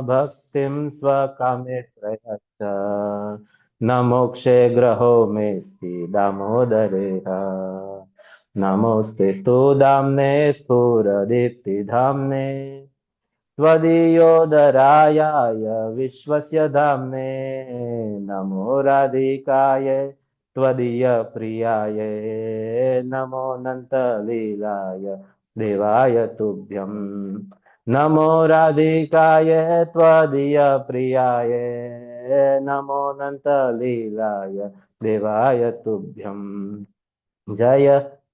भक्तिं स्वकामे प्रयच्छ न मोक्षे ग्रहो मेस्ति दामोदरेह नमोऽस्ते दाम्ने स्फुरदीप्तिधाम्ने त्वदीयोदरायाय विश्वस्य धाम्ने नमो राधिकाय त्वदीयप्रियाय नमोऽनन्तलीलाय देवाय तुभ्यम् नमो राधिकाय त्वदीयप्रियाय नमोऽनन्तलीलाय देवाय तुभ्यम् जय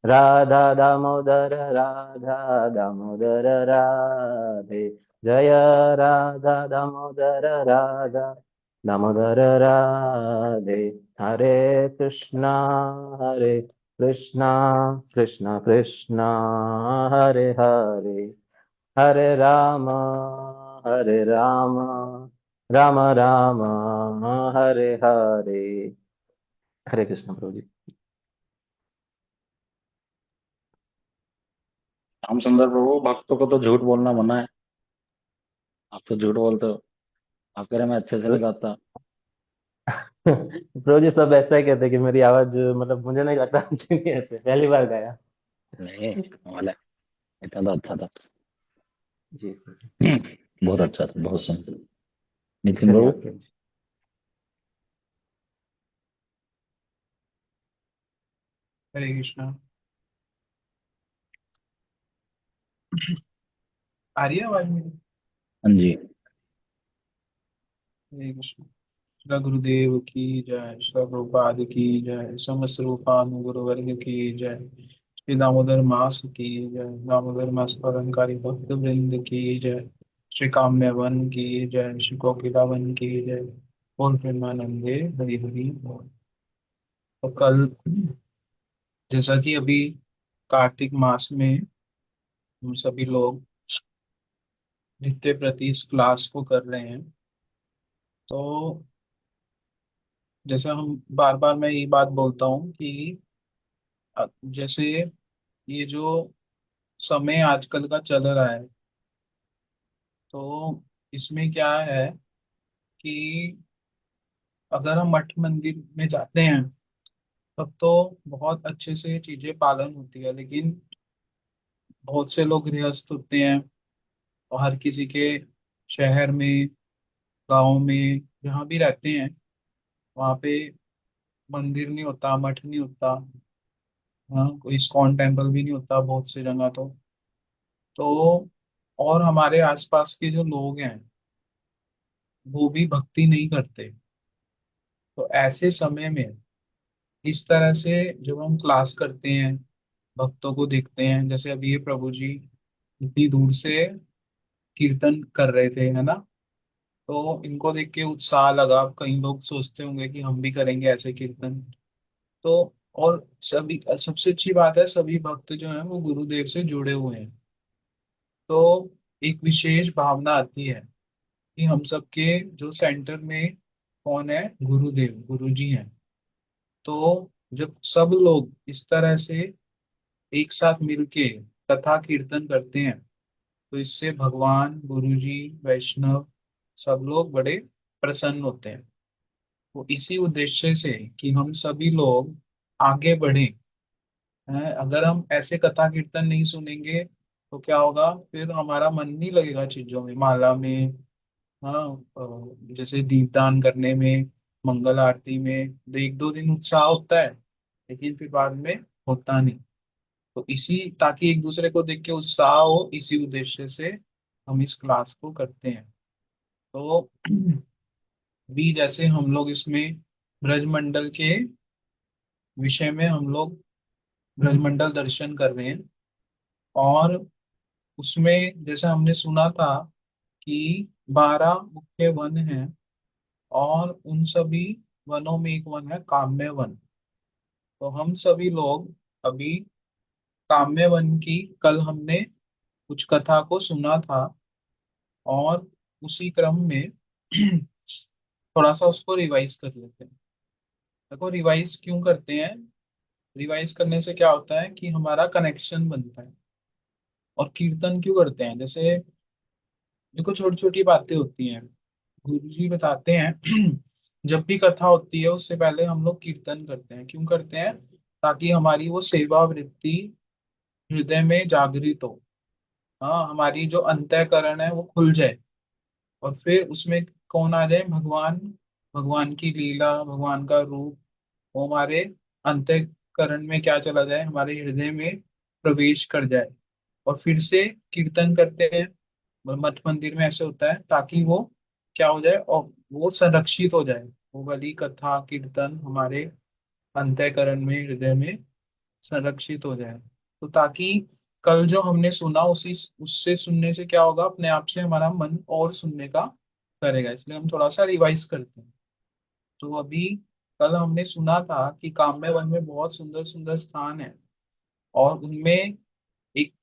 राधा दामोदर राधा दामोदर राधे जय राधा दामोदर राधा दामोदर राधे हरे कृष्णा हरे कृष्णा कृष्णा कृष्णा हरे हरे हरे हरे राम राम राम हरे हरे हरे कृष्ण प्रभु जी। रामचंद्र प्रभु, भक्तों को तो झूठ बोलना मना है। आप तो झूठ बोलते हो। आप कह रहे मैं अच्छे से नहीं गाता। प्रभु जी सब ऐसा ही कहते हैं कि मेरी आवाज मतलब मुझे नहीं लगता अच्छी नहीं है, ऐसे पहली बार गाया। नहीं, कमाल है। इतना तो अच्छा था। जी प्रभु जी। बहुत अच्छा था, बहुत सुंदर। नितिन धन्यवाद प्रभु। प्रभु जी। हरे कृष्णा। आ रही है आवाज मेरी? हाँ जी। हरे कृष्णा। श्री गुरुदेव की जय, श्री प्रभुपाद की जय, समस्त रूपानुगुरुवर्ग की जय, श्री दामोदर मास की जय, दामोदर मास अलंकारी भक्त वृंद की जय, श्री काम्य वन की जय, श्री कोकिला वन की जय। बोल प्रेमानंदे हरि हरि बोल। तो कल जैसा कि अभी कार्तिक मास में हम सभी लोग नित्य प्रति इस क्लास को कर रहे हैं, तो जैसे हम बार बार मैं ये बात बोलता हूँ कि जैसे ये जो समय आजकल का चल रहा है, तो इसमें क्या है कि अगर हम मठ मंदिर में जाते हैं तब तो बहुत अच्छे से चीजें पालन होती है, लेकिन बहुत से लोग गृहस्थ होते हैं और हर किसी के शहर में, गांव में, जहाँ भी रहते हैं वहाँ पे मंदिर नहीं होता, मठ नहीं होता। हाँ, कोई इस्कॉन टेम्पल भी नहीं होता बहुत से जगह तो और हमारे आसपास के जो लोग हैं वो भी भक्ति नहीं करते। तो ऐसे समय में इस तरह से जब हम क्लास करते हैं, भक्तों को देखते हैं, जैसे अभी ये प्रभु जी इतनी दूर से कीर्तन कर रहे थे, है ना? तो इनको देख के उत्साह लगा, कई लोग सोचते होंगे कि हम भी करेंगे ऐसे कीर्तन। तो और सभी, सबसे अच्छी बात है, सभी भक्त जो हैं वो गुरुदेव से जुड़े हुए हैं। तो एक विशेष भावना आती है कि हम सबके जो सेंटर में कौन है? गुरुदेव, गुरुजी हैं। तो जब सब लोग इस तरह से एक साथ मिलके कथा कीर्तन करते हैं, तो इससे भगवान, गुरुजी, वैष्णव सब लोग बड़े प्रसन्न होते हैं। तो इसी उद्देश्य से कि हम सभी लोग आगे बढ़े हैं, अगर हम ऐसे कथा कीर्तन नहीं सुनेंगे तो क्या होगा? फिर हमारा मन नहीं लगेगा चीजों में, माला में, हाँ, जैसे दीपदान करने में, मंगल आरती में। तो एक दो दिन उत्साह होता है, लेकिन फिर बाद में होता नहीं। तो इसी, ताकि एक दूसरे को देख के उत्साह हो, इसी उद्देश्य से हम इस क्लास को करते हैं। तो भी जैसे हम लोग इसमें ब्रजमंडल के विषय में हम लोग ब्रजमंडल दर्शन कर रहे हैं, और उसमें जैसे हमने सुना था कि 12 मुख्य वन हैं, और उन सभी वनों में एक वन है काम्य वन। तो हम सभी लोग अभी काम्य वन की कल हमने कुछ कथा को सुना था, और उसी क्रम में थोड़ा सा उसको रिवाइज कर लेते हैं। देखो, रिवाइज क्यों करते हैं? रिवाइज करने से क्या होता है कि हमारा कनेक्शन बनता है। और कीर्तन क्यों करते हैं? जैसे देखो छोटी छोटी बातें होती हैं, गुरु जी बताते हैं जब भी कथा होती है उससे पहले हम लोग कीर्तन करते हैं। क्यों करते हैं? ताकि हमारी वो सेवा वृत्ति हृदय में जागृत हो। हाँ, हमारी जो अंतःकरण है वो खुल जाए, और फिर उसमें कौन आ जाए? भगवान। भगवान की लीला, भगवान का रूप वो हमारे अंतःकरण में क्या चला जाए, हमारे हृदय में प्रवेश कर जाए। और फिर से कीर्तन करते हैं। मठ मंदिर में ऐसे होता है ताकि वो क्या हो जाए, और वो संरक्षित हो जाए। वो वाली कथा कीर्तन हमारे अंतःकरण में, हृदय में संरक्षित हो जाए। तो ताकि कल जो हमने सुना उसी उससे सुनने से क्या होगा, अपने आप से हमारा मन और सुनने का करेगा। इसलिए हम थोड़ा सा रिवाइज करते हैं। तो अभी कल हमने सुना था कि काम्य वन में बहुत सुंदर सुंदर स्थान है, और उनमें एक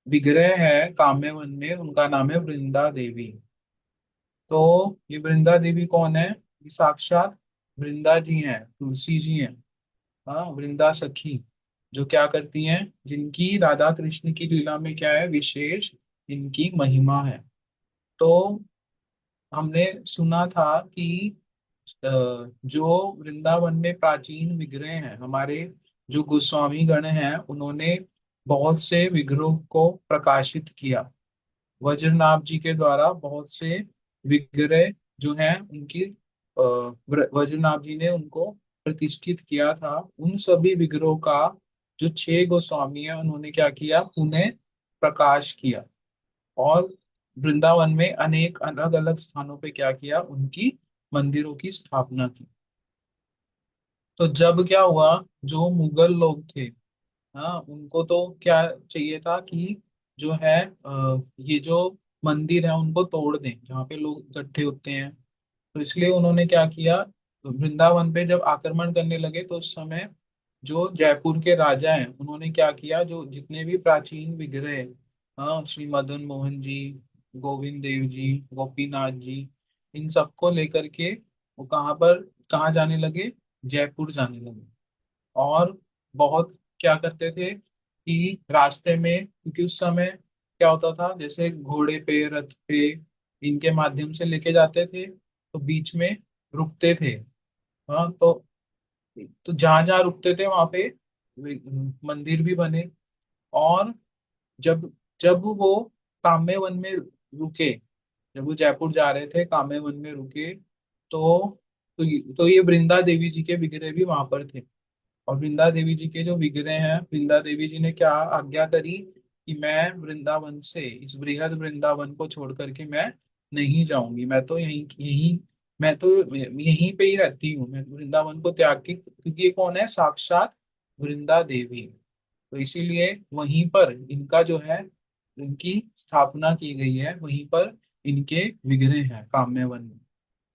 विग्रह है काम्य वन में, उनका नाम है वृंदा देवी। तो ये वृंदा देवी कौन है? ये साक्षात वृंदा जी हैं, तुलसी जी हैं। हाँ, वृंदा सखी, जो क्या करती हैं, जिनकी राधा कृष्ण की लीला में क्या है, विशेष इनकी महिमा है। तो हमने सुना था कि जो वृंदावन में प्राचीन विग्रह हैं, हमारे जो गोस्वामी गण हैं, उन्होंने बहुत से विग्रहों को प्रकाशित किया। वज्रनाभ जी के द्वारा बहुत से विग्रह जो हैं उनकी वज्रनाभ जी ने उनको प्रतिष्ठित किया था। उन सभी विग्रहों का जो 6 गोस्वामी है उन्होंने क्या किया, पुनः प्रकाश किया। और वृंदावन में अनेक अलग अलग स्थानों पे क्या किया, उनकी मंदिरों की स्थापना की। तो जब क्या हुआ, जो मुगल लोग थे, हाँ, उनको तो क्या चाहिए था कि जो है ये जो मंदिर है उनको तोड़ दें जहाँ पे लोग इकट्ठे होते हैं। तो इसलिए उन्होंने क्या किया, वृंदावन पे जब आक्रमण करने लगे तो उस समय जो जयपुर के राजा हैं उन्होंने क्या किया, जो जितने भी प्राचीन विग्रह, हाँ, श्री मदन मोहन जी, गोविंद देव जी, गोपीनाथ जी, इन सबको लेकर के वो कहाँ जाने लगे, जयपुर जाने लगे। और बहुत क्या करते थे कि रास्ते में, क्योंकि उस समय क्या होता था, जैसे घोड़े पे, रथ पे, इनके माध्यम से लेके जाते थे, तो बीच में रुकते थे। हाँ, तो जहां जहां रुकते थे वहां पे मंदिर भी बने। और जब जब वो काम्य वन में रुके, जब वो जयपुर जा रहे थे काम्य वन में रुके, तो ये वृंदा देवी जी के विग्रह भी वहां पर थे। और वृंदा देवी जी के जो विग्रह हैं, वृंदा देवी जी ने क्या आज्ञा करी कि मैं वृंदावन से, इस बृहद वृंदावन को छोड़ करके मैं नहीं जाऊंगी। मैं तो यहीं यहीं मैं तो यहीं पे ही रहती हूँ, मैं वृंदावन को त्याग के, क्योंकि ये कौन है, साक्षात वृंदा देवी। तो इसीलिए वहीं पर इनका जो है, इनकी स्थापना की गई है, वहीं पर इनके विग्रह हैं काम्यवन में।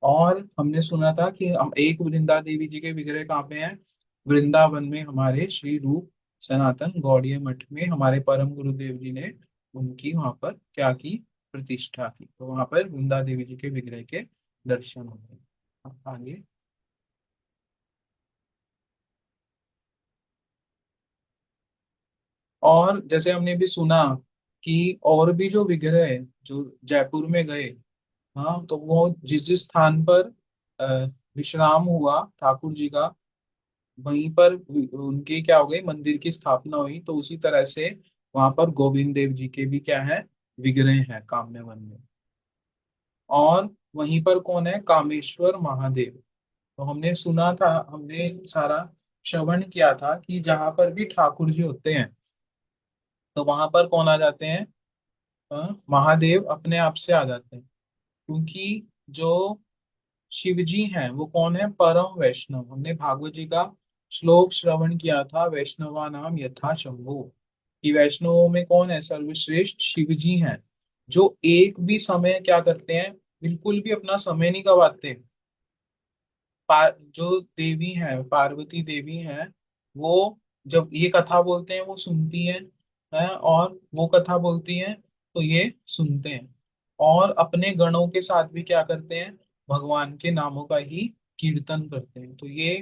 और हमने सुना था कि हम एक वृंदा देवी जी के विग्रह कहाँ पे हैं, वृंदावन में, हमारे श्री रूप सनातन गौड़ीय मठ में हमारे परम गुरुदेव जी ने उनकी वहां पर क्या की, प्रतिष्ठा की। तो वहां पर वृंदा देवी जी के विग्रह के दर्शन होते हैं। अब आगे। और जैसे हमने भी सुना कि और भी जो विग्रह है जो जयपुर में गए, हाँ, तो वो जिस जिस स्थान पर अ, विश्राम हुआ ठाकुर जी का, वहीं पर उनकी क्या हो गई, मंदिर की स्थापना हुई। तो उसी तरह से वहां पर गोविंद देव जी के भी क्या है, विग्रह हैं काम्य वन में। और वहीं पर कौन है, कामेश्वर महादेव। तो हमने सुना था, हमने सारा श्रवण किया था कि जहां पर भी ठाकुर जी होते हैं तो वहां पर कौन आ जाते हैं, महादेव अपने आप से आ जाते हैं। क्योंकि जो शिव जी हैं वो कौन है, परम वैष्णव। हमने भागवत जी का श्लोक श्रवण किया था, वैष्णवा नाम यथा शंभु, कि वैष्णवों में कौन है, सर्वश्रेष्ठ शिव जी हैं। जो एक भी समय क्या करते हैं, बिल्कुल भी अपना समय नहीं गवाते। जो देवी हैं, पार्वती देवी हैं, वो जब ये कथा बोलते हैं वो सुनती हैं, और वो कथा बोलती हैं तो ये सुनते हैं। और अपने गणों के साथ भी क्या करते हैं, भगवान के नामों का ही कीर्तन करते हैं। तो ये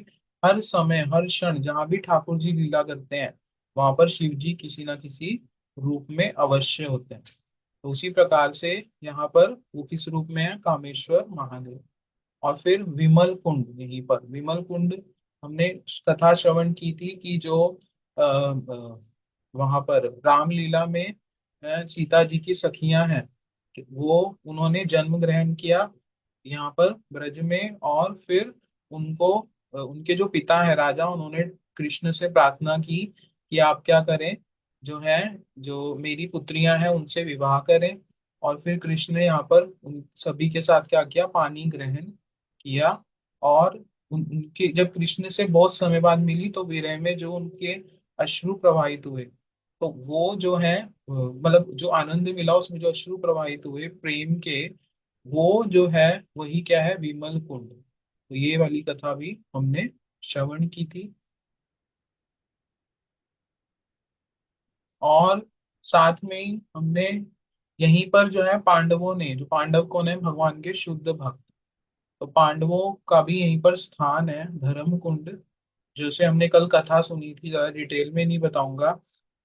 हर समय हर क्षण जहाँ भी ठाकुर जी लीला करते हैं, वहां पर शिव जी किसी ना किसी रूप में अवश्य होते हैं। तो उसी प्रकार से यहाँ पर वो किस रूप में है, कामेश्वर महादेव। और फिर विमल कुंड, यहीं पर विमल कुंड हमने कथा श्रवण की थी कि जो वहां पर रामलीला में सीता जी की सखियां हैं, वो उन्होंने जन्म ग्रहण किया यहाँ पर ब्रज में। और फिर उनको उनके जो पिता है राजा, उन्होंने कृष्ण से प्रार्थना की कि आप क्या करें, जो है, जो मेरी पुत्रियां हैं उनसे विवाह करें। और फिर कृष्ण ने यहाँ पर उन सभी के साथ क्या किया, पानी ग्रहण किया। और उनके जब कृष्ण से बहुत समय बाद मिली तो विरह में जो उनके अश्रु प्रवाहित हुए, तो वो जो है मतलब जो आनंद मिला उसमें जो अश्रु प्रवाहित हुए प्रेम के, वो जो है वही क्या है, विमल कुंड। तो ये वाली कथा भी हमने श्रवण की थी। और साथ में ही हमने यहीं पर जो है पांडवों ने, जो पांडव कौन है, भगवान के शुद्ध भक्त, तो पांडवों का भी यहीं पर स्थान है धर्म कुंड। जैसे हमने कल कथा सुनी थी, ज्यादा डिटेल में नहीं बताऊंगा,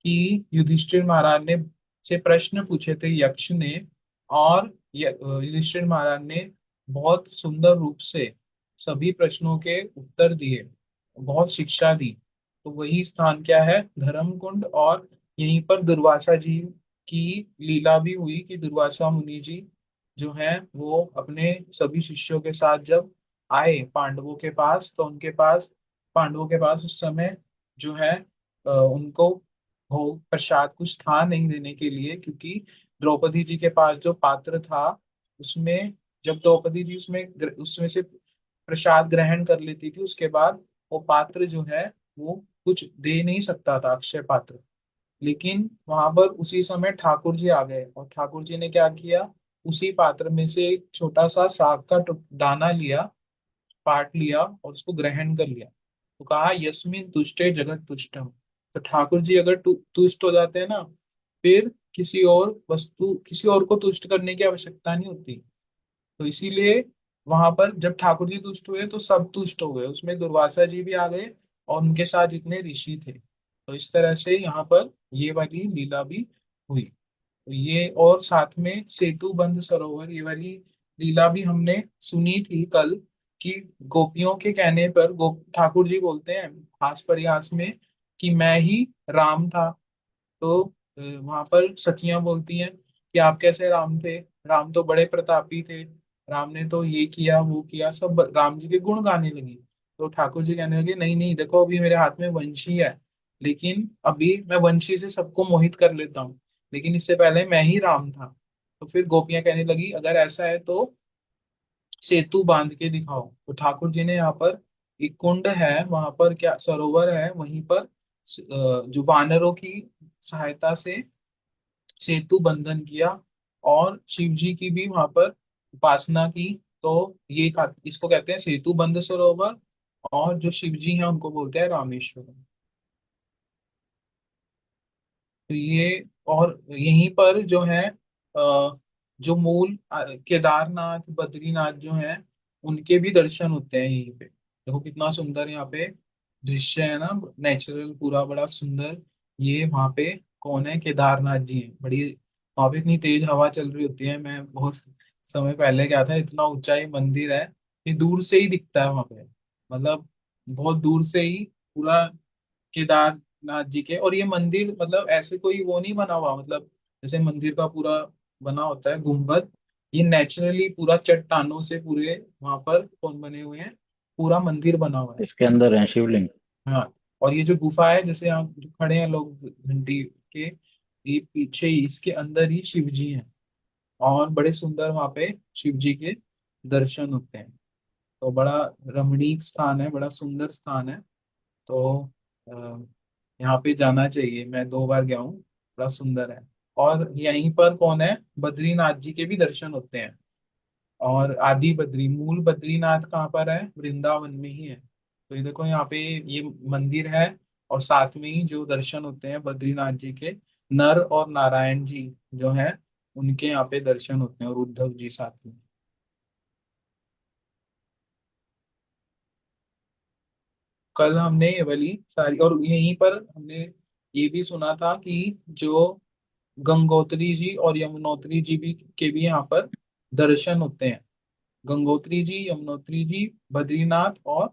कि युधिष्ठिर महाराज ने से प्रश्न पूछे थे यक्ष ने, और युधिष्ठिर महाराज ने बहुत सुंदर रूप से सभी प्रश्नों के उत्तर दिए, बहुत शिक्षा दी। तो वही स्थान क्या है, धर्म कुंड। और यहीं पर दुर्वासा जी की लीला भी हुई कि दुर्वासा मुनि जी जो है वो अपने सभी शिष्यों के साथ जब आए पांडवों के पास, तो उनके पास, पांडवों के पास उस समय जो है उनको भोग प्रसाद कुछ था नहीं देने के लिए, क्योंकि द्रौपदी जी के पास जो पात्र था उसमें, जब द्रौपदी जी उसमें से प्रसाद ग्रहण कर लेती थी, उसके बाद वो पात्र जो है वो कुछ दे नहीं सकता था, अक्षय पात्र। लेकिन वहां पर उसी समय ठाकुर जी आ गए, और ठाकुर जी ने क्या किया, उसी पात्र में से एक छोटा सा साग का दाना लिया, पार्ट लिया और उसको ग्रहण कर लिया। तो कहा यस्मिन तुष्टे जगत तुष्टम। तो ठाकुर जी अगर तुष्ट हो जाते हैं ना, फिर किसी और वस्तु, किसी और को तुष्ट करने की आवश्यकता नहीं होती। तो इसीलिए वहां पर जब ठाकुर जी तुष्ट हुए तो सब तुष्ट हो गए, उसमें दुर्वासा जी भी आ गए और उनके साथ जितने ऋषि थे। तो इस तरह से यहाँ पर ये वाली लीला भी हुई। तो ये, और साथ में सेतु बंद सरोवर, ये वाली लीला भी हमने सुनी थी कल, कि गोपियों के कहने पर गोप ठाकुर जी बोलते हैं हास परिहास में कि मैं ही राम था। तो वहां पर सखियां बोलती हैं कि आप कैसे राम थे, राम तो बड़े प्रतापी थे, राम ने तो ये किया वो किया, सब राम जी के गुण गाने लगी। तो ठाकुर जी कहने लगे नहीं नहीं, देखो अभी मेरे हाथ में वंशी है, लेकिन अभी मैं वंशी से सबको मोहित कर लेता हूँ, लेकिन इससे पहले मैं ही राम था। तो फिर गोपियां कहने लगी अगर ऐसा है तो सेतु बांध के दिखाओ। तो ठाकुर जी ने यहाँ पर एक कुंड है, वहां पर क्या सरोवर है, वहीं पर जो वानरों की सहायता से सेतु बंधन किया, और शिव जी की भी वहां पर उपासना की। तो इसको कहते हैं सेतु बंध सरोवर। और जो शिव जी हैं उनको बोलते हैं रामेश्वर। तो ये, और यहीं पर जो है जो मूल केदारनाथ बद्रीनाथ जो है, उनके भी दर्शन होते हैं यहीं पे। देखो कितना सुंदर यहाँ पे दृश्य है ना, नेचुरल पूरा, बड़ा सुंदर। ये वहाँ पे कौन है, केदारनाथ जी हैं। बड़ी वहाँ पे इतनी तेज हवा चल रही होती है, मैं बहुत समय पहले गया था, इतना ऊंचाई मंदिर है, ये दूर से ही दिखता है वहाँ पे, मतलब बहुत दूर से ही पूरा केदारनाथ जी के। और ये मंदिर मतलब ऐसे कोई वो नहीं बना हुआ, मतलब जैसे मंदिर का पूरा बना होता है गुम्बद, ये नेचुरली पूरा चट्टानों से पूरे वहां पर कौन बने हुए हैं, पूरा मंदिर बना हुआ है। इसके अंदर है शिवलिंग। हाँ। और ये जो गुफा है, जैसे यहाँ जो खड़े हैं लोग घंटी के, ये पीछे ही इसके अंदर ही शिव जी हैं, और बड़े सुंदर वहां पे शिव जी के दर्शन होते हैं। तो बड़ा रमणीक स्थान है, बड़ा सुंदर स्थान है। तो अ, यहाँ पे जाना चाहिए, मैं 2 बार गया हूँ, बड़ा सुंदर है। और यहीं पर कौन है, बद्रीनाथ जी के भी दर्शन होते हैं। और आदि बद्री, मूल बद्रीनाथ कहाँ पर है, वृंदावन में ही है। तो ये देखो यहाँ पे ये मंदिर है, और साथ में ही जो दर्शन होते हैं बद्रीनाथ जी के, नर और नारायण जी जो है उनके यहाँ पे दर्शन होते हैं, और उद्धव जी साथ में। कल हमने ये वाली सारी, और यहीं पर हमने ये भी सुना था कि जो गंगोत्री जी और यमुनोत्री जी भी के भी यहाँ पर दर्शन होते हैं। गंगोत्री जी, यमुनोत्री जी, बद्रीनाथ और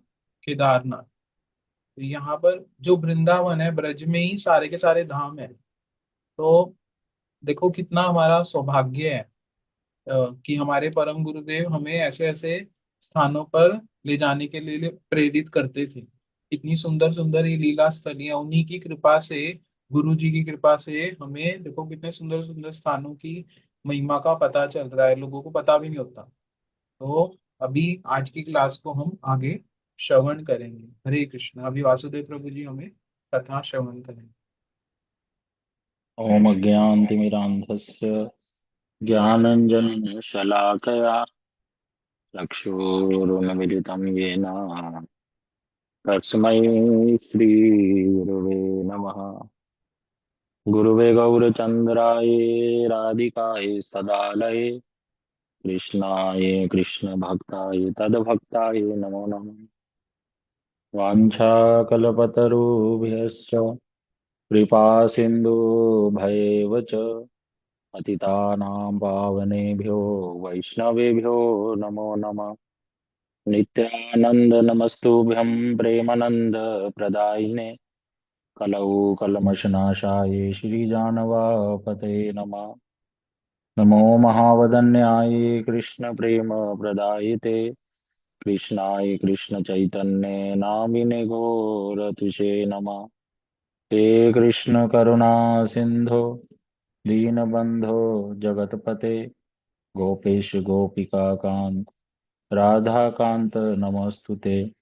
केदारनाथ। तो यहाँ पर जो वृंदावन है, ब्रज में ही सारे के सारे धाम है। तो देखो कितना हमारा सौभाग्य है कि हमारे परम गुरुदेव हमें ऐसे ऐसे स्थानों पर ले जाने के लिए प्रेरित करते थे। इतनी सुंदर सुंदर ये लीला स्थलियां उन्हीं की कृपा से, गुरु जी की कृपा से हमें देखो कितने सुंदर सुंदर स्थानों की महिमा का पता चल रहा है, लोगों को पता भी नहीं होता। तो अभी आज की क्लास को हम आगे श्रवण करेंगे। हरे कृष्ण। अभी वासुदेव प्रभु जी हमें कथा श्रवण करेंगे। ओम अज्ञानतिमिरान्धस्य ज्ञानञ्जनशलाकया चक्षुरुन्मिलितं येन तस्मै श्रीगुरुवे नमः। गुरुवे गौरचन्द्राय राधिकाय सदालये कृष्णाय कृष्णभक्ताय तद्भक्ताय नमो नमः। वाञ्छाकल्पतरुभ्यश्च कृपा सिन्धुभैव च पतितानां पावनेभ्यो वैष्णवेभ्यो नमो नमः। नित्यानंद नमस्तुभ्यं प्रेमानंद प्रदायिने कलौ कल्मषनाशाय श्रीजानवापते नमः। नमो महावदन्याय कृष्ण प्रेम प्रदायिते कृष्णाय कृष्ण चैतन्य नामिने घोरतुषे नमः। हे कृष्ण करुणा सिंधो दीनबंधो जगतपते गोपेश गोपिका कांत राधा कांत नमस्तुते।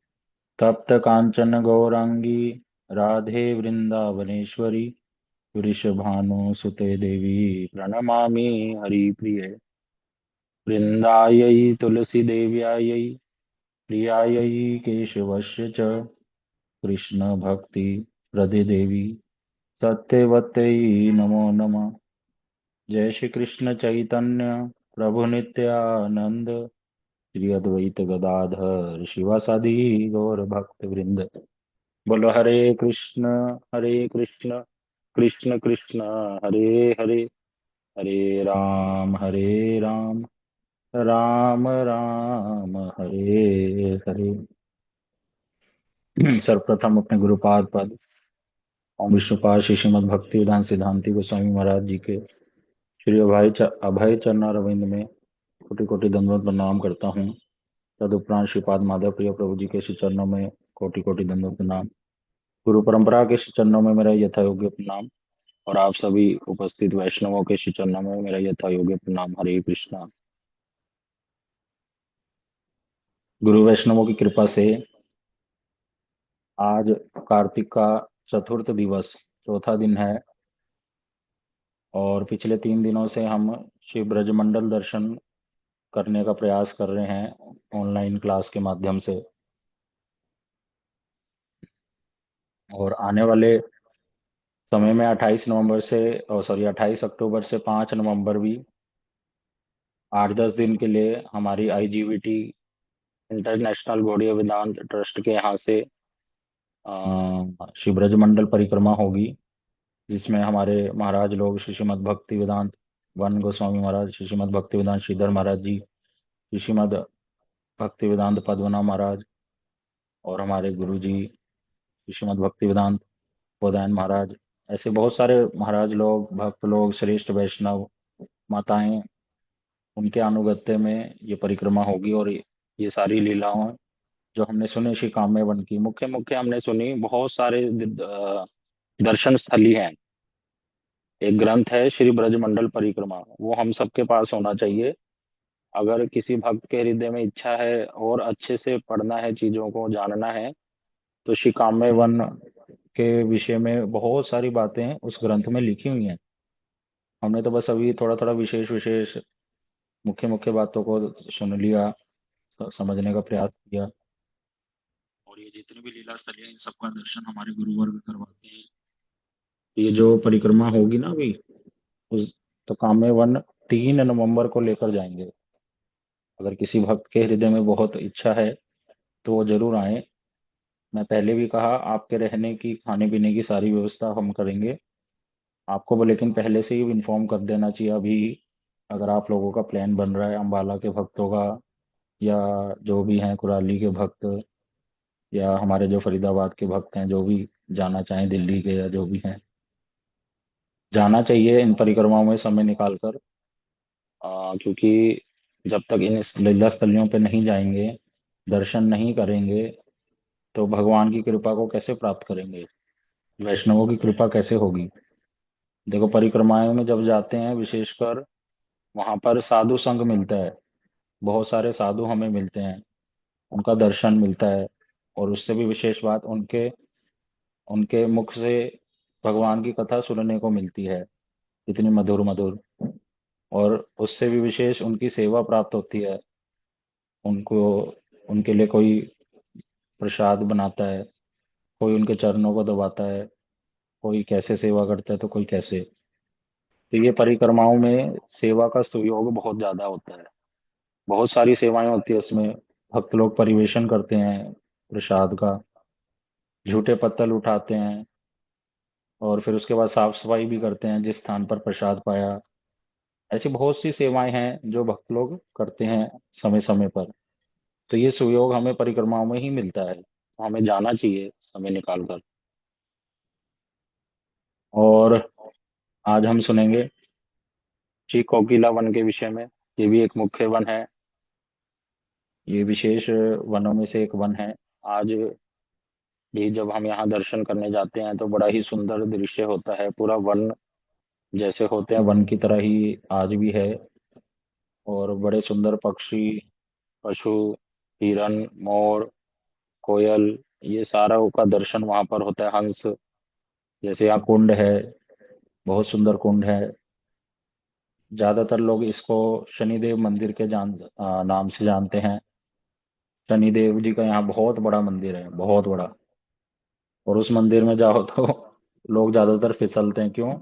तप्त कांचन गौरांगी राधे वृंदावनेश्वरी वृषभानुसुते देवी प्रणमामि हरिप्रिये। वृंदायै तुलसी देव्यायै प्रियायै केशवस्य च कृष्ण भक्ति प्रदे देवी सत्यवत्यै नमो नमः। जय श्री कृष्ण चैतन्य प्रभु नित्यानंद श्री अद्वैत गदाधर शिवासादि गौर भक्त वृंद। बोलो हरे कृष्ण कृष्ण कृष्ण हरे हरे हरे राम राम राम हरे हरे। सर्वप्रथम अपने गुरुपाद पद ओम विष्णुपाद श्री श्रीमद भक्ति वेदांत सिद्धांति गोस्वामी महाराज जी के श्री अभय चरणारविंद में कोटि कोटि दंडवत प्रणाम करता हूँ। तदुपरांत श्रीपाद माधव प्रिय प्रभु जी के श्री चरणों में कोटि कोटि दंडवत प्रणाम। गुरु परंपरा के श्री चरणों में मेरा यथा योग्य प्रणाम और आप सभी उपस्थित वैष्णवों के श्री चरणों में मेरा यथा योग्य प्रणाम। हरे कृष्णा। गुरु वैष्णवों की कृपा से आज कार्तिक का चतुर्थ दिवस चौथा दिन है और पिछले 3 दिनों से हम शिव ब्रजमंडल दर्शन करने का प्रयास कर रहे हैं ऑनलाइन क्लास के माध्यम से। और आने वाले समय में 28 नवंबर से 28 अक्टूबर से 5 नवंबर भी 8-10 दिन के लिए हमारी आईजीवीटी इंटरनेशनल गौड़ीय वेदांत ट्रस्ट के यहाँ से श्री ब्रजमंडल परिक्रमा होगी, जिसमें हमारे महाराज लोग श्री श्रीमद भक्ति वेदांत वन गोस्वामी महाराज, श्री श्रीमद भक्ति वेदांत श्रीधर महाराज जी, श्री श्रीमद भक्ति वेदांत पद्मनाभ महाराज और हमारे गुरु जी श्री श्रीमद भक्ति वेदांत बोधायन महाराज, ऐसे बहुत सारे महाराज लोग, भक्त लोग, श्रेष्ठ वैष्णव माताएं, उनके अनुगत्य में ये परिक्रमा होगी। और ये सारी लीलाओं जो हमने सुनी श्री काम्य वन की मुख्य मुख्य हमने सुनी, बहुत सारे दर्शन स्थली हैं। एक ग्रंथ है श्री ब्रजमंडल परिक्रमा, वो हम सबके पास होना चाहिए। अगर किसी भक्त के हृदय में इच्छा है और अच्छे से पढ़ना है, चीजों को जानना है, तो श्री काम्य वन के विषय में बहुत सारी बातें उस ग्रंथ में लिखी हुई हैं। हमने तो बस अभी थोड़ा थोड़ा विशेष विशेष मुख्य मुख्य बातों को सुन लिया, समझने का प्रयास किया। और ये जितनी भी लीला स्थली है इन सबका दर्शन हमारे गुरुवर्ग करवाते हैं। ये जो परिक्रमा होगी ना अभी, उस तो काम्य वन 3 नवंबर को लेकर जाएंगे। अगर किसी भक्त के हृदय में बहुत इच्छा है तो वो जरूर आए। मैं पहले भी कहा, आपके रहने की खाने पीने की सारी व्यवस्था हम करेंगे आपको वो लेकिन पहले से ही इन्फॉर्म कर देना चाहिए अभी, अगर आप लोगों का प्लान बन रहा है अम्बाला के भक्तों का, या जो भी हैं कुराली के भक्त, या हमारे जो फरीदाबाद के भक्त हैं, जो भी जाना चाहें दिल्ली के, या जो भी हैं, जाना चाहिए इन परिक्रमाओं में समय निकालकर। क्योंकि जब तक इन लीला स्थलियों पे नहीं जाएंगे, दर्शन नहीं करेंगे, तो भगवान की कृपा को कैसे प्राप्त करेंगे, वैष्णवों की कृपा कैसे होगी। देखो, परिक्रमाओं में जब जाते हैं विशेषकर, वहां पर साधु संग मिलता है, बहुत सारे साधु हमें मिलते हैं, उनका दर्शन मिलता है, और उससे भी विशेष बात, उनके उनके मुख से भगवान की कथा सुनने को मिलती है, इतनी मधुर मधुर। और उससे भी विशेष उनकी सेवा प्राप्त होती है, उनको, उनके लिए कोई प्रसाद बनाता है, कोई उनके चरणों को दबाता है, कोई कैसे सेवा करता है तो कोई कैसे। तो ये परिक्रमाओं में सेवा का सुयोग बहुत ज्यादा होता है, बहुत सारी सेवाएं होती है उसमें। भक्त लोग परिवेशन करते हैं प्रसाद का, झूठे पत्तल उठाते हैं, और फिर उसके बाद साफ सफाई भी करते हैं जिस स्थान पर प्रसाद पाया। ऐसी बहुत सी सेवाएं हैं जो भक्त लोग करते हैं समय समय पर। तो ये सुयोग हमें परिक्रमाओं में ही मिलता है, तो हमें जाना चाहिए समय निकाल कर। और आज हम सुनेंगे श्री कोकिला वन के विषय में। ये भी एक मुख्य वन है, ये विशेष वनों में से एक वन है। आज भी जब हम यहाँ दर्शन करने जाते हैं तो बड़ा ही सुंदर दृश्य होता है, पूरा वन जैसे होते हैं वन की तरह ही आज भी है। और बड़े सुंदर पक्षी, पशु, हिरन, मोर, कोयल, ये सारा का दर्शन वहां पर होता है। हंस, जैसे यहाँ कुंड है, बहुत सुंदर कुंड है। ज्यादातर लोग इसको शनिदेव मंदिर के नाम से जानते हैं। शनिदेव जी का यहाँ बहुत बड़ा मंदिर है, बहुत बड़ा। और उस मंदिर में जाओ तो लोग ज्यादातर फिसलते हैं, क्यों?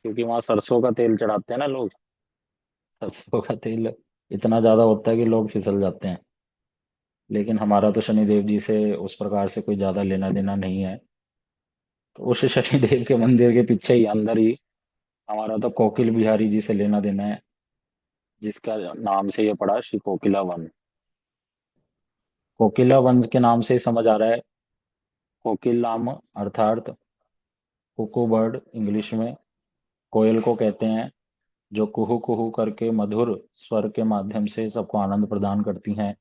क्योंकि वहां सरसों का तेल चढ़ाते हैं ना लोग, सरसों का तेल इतना ज्यादा होता है कि लोग फिसल जाते हैं। लेकिन हमारा तो शनिदेव जी से उस प्रकार से कोई ज्यादा लेना देना नहीं है। तो उस शनिदेव के मंदिर के पीछे ही, अंदर ही, हमारा तो कोकिल बिहारी जी से लेना देना है, जिसका नाम से ये पड़ा श्री कोकिला वन। कोकिला वन के नाम से ही समझ आ रहा है। कोकिल नाम अर्थात कुकू बर्ड इंग्लिश में, कोयल को कहते हैं, जो कुहू कुहू करके मधुर स्वर के माध्यम से सबको आनंद प्रदान करती हैं।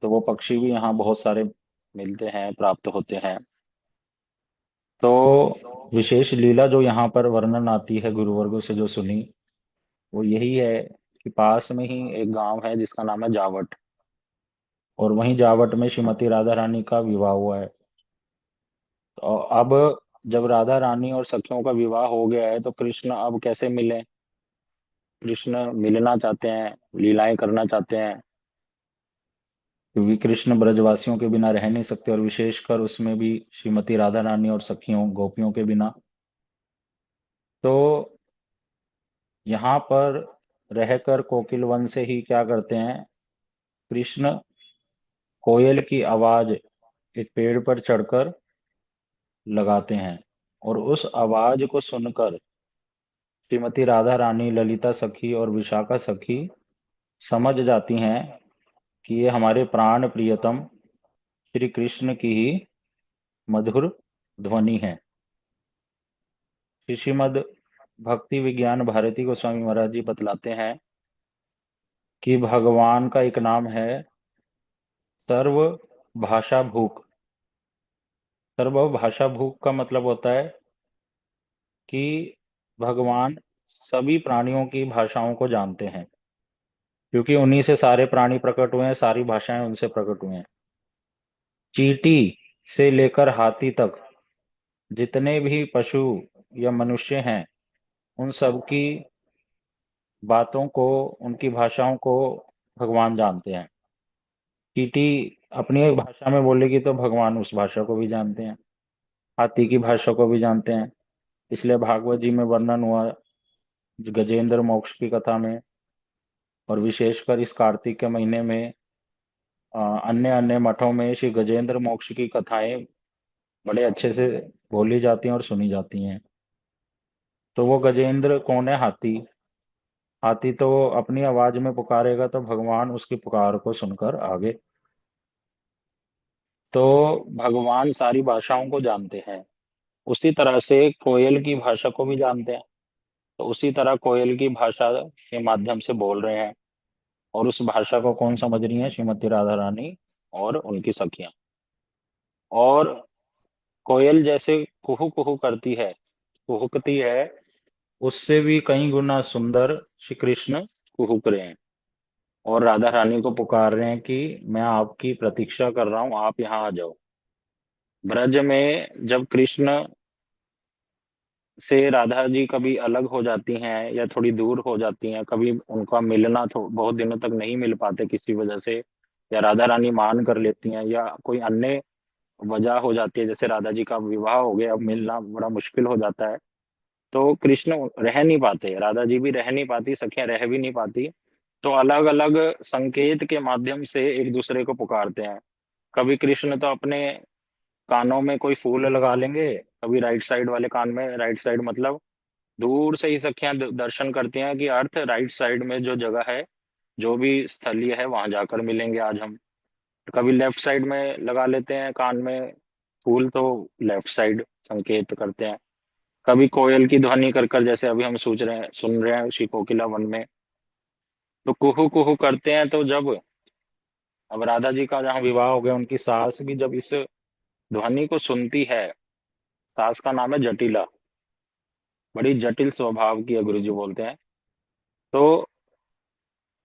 तो वो पक्षी भी यहाँ बहुत सारे मिलते हैं, प्राप्त होते हैं। तो विशेष लीला जो यहाँ पर वर्णन आती है गुरुवर्गों से जो सुनी, वो यही है कि पास में ही एक गांव है जिसका नाम है जावट, और वहीं जावट में श्रीमती राधा रानी का विवाह हुआ है। तो अब जब राधा रानी और सखियों का विवाह हो गया है, तो कृष्ण अब कैसे मिले? कृष्ण मिलना चाहते हैं, लीलाएं करना चाहते हैं, क्योंकि कृष्ण ब्रजवासियों के बिना रह नहीं सकते, और विशेषकर उसमें भी श्रीमती राधा रानी और सखियों गोपियों के बिना। तो यहाँ पर रहकर कोकिल वन से ही क्या करते हैं, कृष्ण कोयल की आवाज एक पेड़ पर चढ़कर लगाते हैं, और उस आवाज को सुनकर श्रीमती राधा रानी, ललिता सखी और विशाखा सखी समझ जाती हैं कि ये हमारे प्राण प्रियतम श्री कृष्ण की ही मधुर ध्वनि है। श्रीमद् भक्ति विज्ञान भारती गोस्वामी महाराज जी बतलाते हैं कि भगवान का एक नाम है सर्व भाषा भूख। सर्व भाषा भूख का मतलब होता है कि भगवान सभी प्राणियों की भाषाओं को जानते हैं, क्योंकि उन्हीं से सारे प्राणी प्रकट हुए हैं, सारी भाषाएं उनसे प्रकट हुए हैं। चींटी से लेकर हाथी तक जितने भी पशु या मनुष्य हैं, उन सब की बातों को, उनकी भाषाओं को भगवान जानते हैं। चींटी अपनी भाषा में बोलेगी तो भगवान उस भाषा को भी जानते हैं, हाथी की भाषा को भी जानते हैं। इसलिए भागवत जी में वर्णन हुआ गजेंद्र मोक्ष की कथा में, और विशेषकर इस कार्तिक के महीने में अन्य अन्य मठों में श्री गजेंद्र मोक्ष की कथाएं बड़े अच्छे से बोली जाती हैं और सुनी जाती हैं। तो वो गजेंद्र कौन है? हाथी। हाथी तो अपनी आवाज में पुकारेगा तो भगवान उसकी पुकार को सुनकर आगे। तो भगवान सारी भाषाओं को जानते हैं, उसी तरह से कोयल की भाषा को भी जानते हैं। तो उसी तरह कोयल की भाषा के माध्यम से बोल रहे हैं। और उस भाषा को कौन समझ रही है? श्रीमती राधा रानी और उनकी सखियां। और कोयल जैसे कुहू कुहू करती है, कुहुकती है, उससे भी कई गुना सुंदर श्री कृष्ण कुहुक रहे हैं। और राधा रानी को पुकार रहे हैं कि मैं आपकी प्रतीक्षा कर रहा हूं, आप यहाँ आ जाओ। ब्रज में जब कृष्ण से राधा जी कभी अलग हो जाती हैं या थोड़ी दूर हो जाती हैं, कभी उनका मिलना तो बहुत दिनों तक नहीं मिल पाते किसी वजह से, या राधा रानी मान कर लेती हैं, या कोई अन्य वजह हो जाती है, जैसे राधा जी का विवाह हो गया, अब मिलना बड़ा मुश्किल हो जाता है, तो कृष्ण रह नहीं पाते, राधा जी भी रह नहीं पाती, सखियां रह भी नहीं पाती। तो अलग अलग संकेत के माध्यम से एक दूसरे को पुकारते हैं। कभी कृष्ण तो अपने कानों में कोई फूल लगा लेंगे, कभी राइट साइड वाले कान में, राइट साइड मतलब दूर से ही सखियां दर्शन करती हैं कि अर्थ राइट साइड में जो जगह है, जो भी स्थलीय है, वहां जाकर मिलेंगे आज हम। कभी लेफ्ट साइड में लगा लेते हैं कान में फूल, तो लेफ्ट साइड संकेत करते हैं। कभी कोयल की ध्वनि कर कर, जैसे अभी हम सोच रहे हैं, सुन रहे हैं उसी कोकिला वन में, तो कुहू कुहू करते हैं। तो जब अब राधा जी का जहाँ विवाह हो गया, उनकी सास भी जब इस ध्वनि को सुनती है, सास का नाम है जटिला, बड़ी जटिल स्वभाव की है, गुरु जी बोलते हैं। तो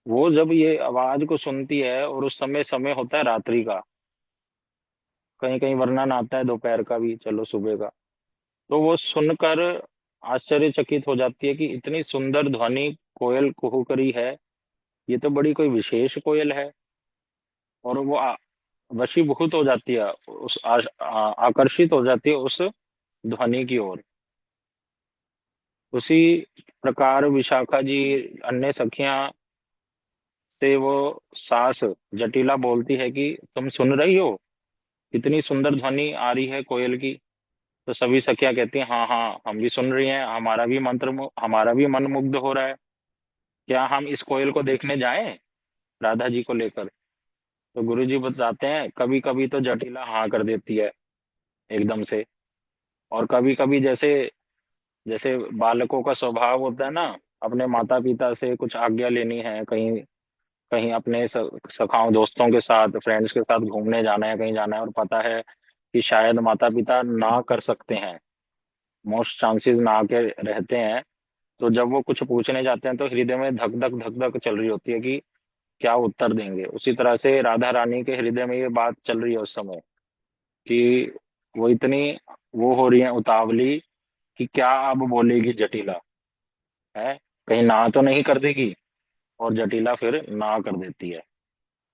वो जब ये आवाज को सुनती है, और उस समय समय होता है रात्रि का, कहीं कहीं वर्णन आता है दोपहर का भी, चलो सुबह का, तो वो सुनकर आश्चर्यचकित हो जाती है कि इतनी सुंदर ध्वनि कोयल कुहू करी है, ये तो बड़ी कोई विशेष कोयल है। और वो वशीभूत हो जाती है, आकर्षित हो जाती है उस ध्वनि की ओर। उसी प्रकार विशाखा जी, अन्य सखियां से वो सास जटिला बोलती है कि तुम सुन रही हो, कितनी सुंदर ध्वनि आ रही है कोयल की। तो सभी सखियां कहती हैं हाँ हाँ, हम भी सुन रही हैं, हमारा भी मन मुग्ध हो रहा है, क्या हम इस कोयल को देखने जाएं राधा जी को लेकर। तो गुरु जी बताते हैं कभी कभी तो जटिला हाँ कर देती है एकदम से। और कभी कभी जैसे जैसे बालकों का स्वभाव होता है ना, अपने माता पिता से कुछ आज्ञा लेनी है, कहीं कहीं अपने सखाओं दोस्तों के साथ, फ्रेंड्स के साथ घूमने जाना है, कहीं जाना है, और पता है कि शायद माता पिता ना कर सकते हैं, मोस्ट चांसेस ना के रहते हैं। तो जब वो कुछ पूछने जाते हैं तो हृदय में धक धक धक धक चल रही होती है कि क्या उत्तर देंगे। उसी तरह से राधा रानी के हृदय में ये बात चल रही है उस समय, कि वो इतनी वो हो रही है उतावली कि क्या अब बोलेगी जटिला, है कहीं ना तो नहीं कर देगी। और जटिला फिर ना कर देती है,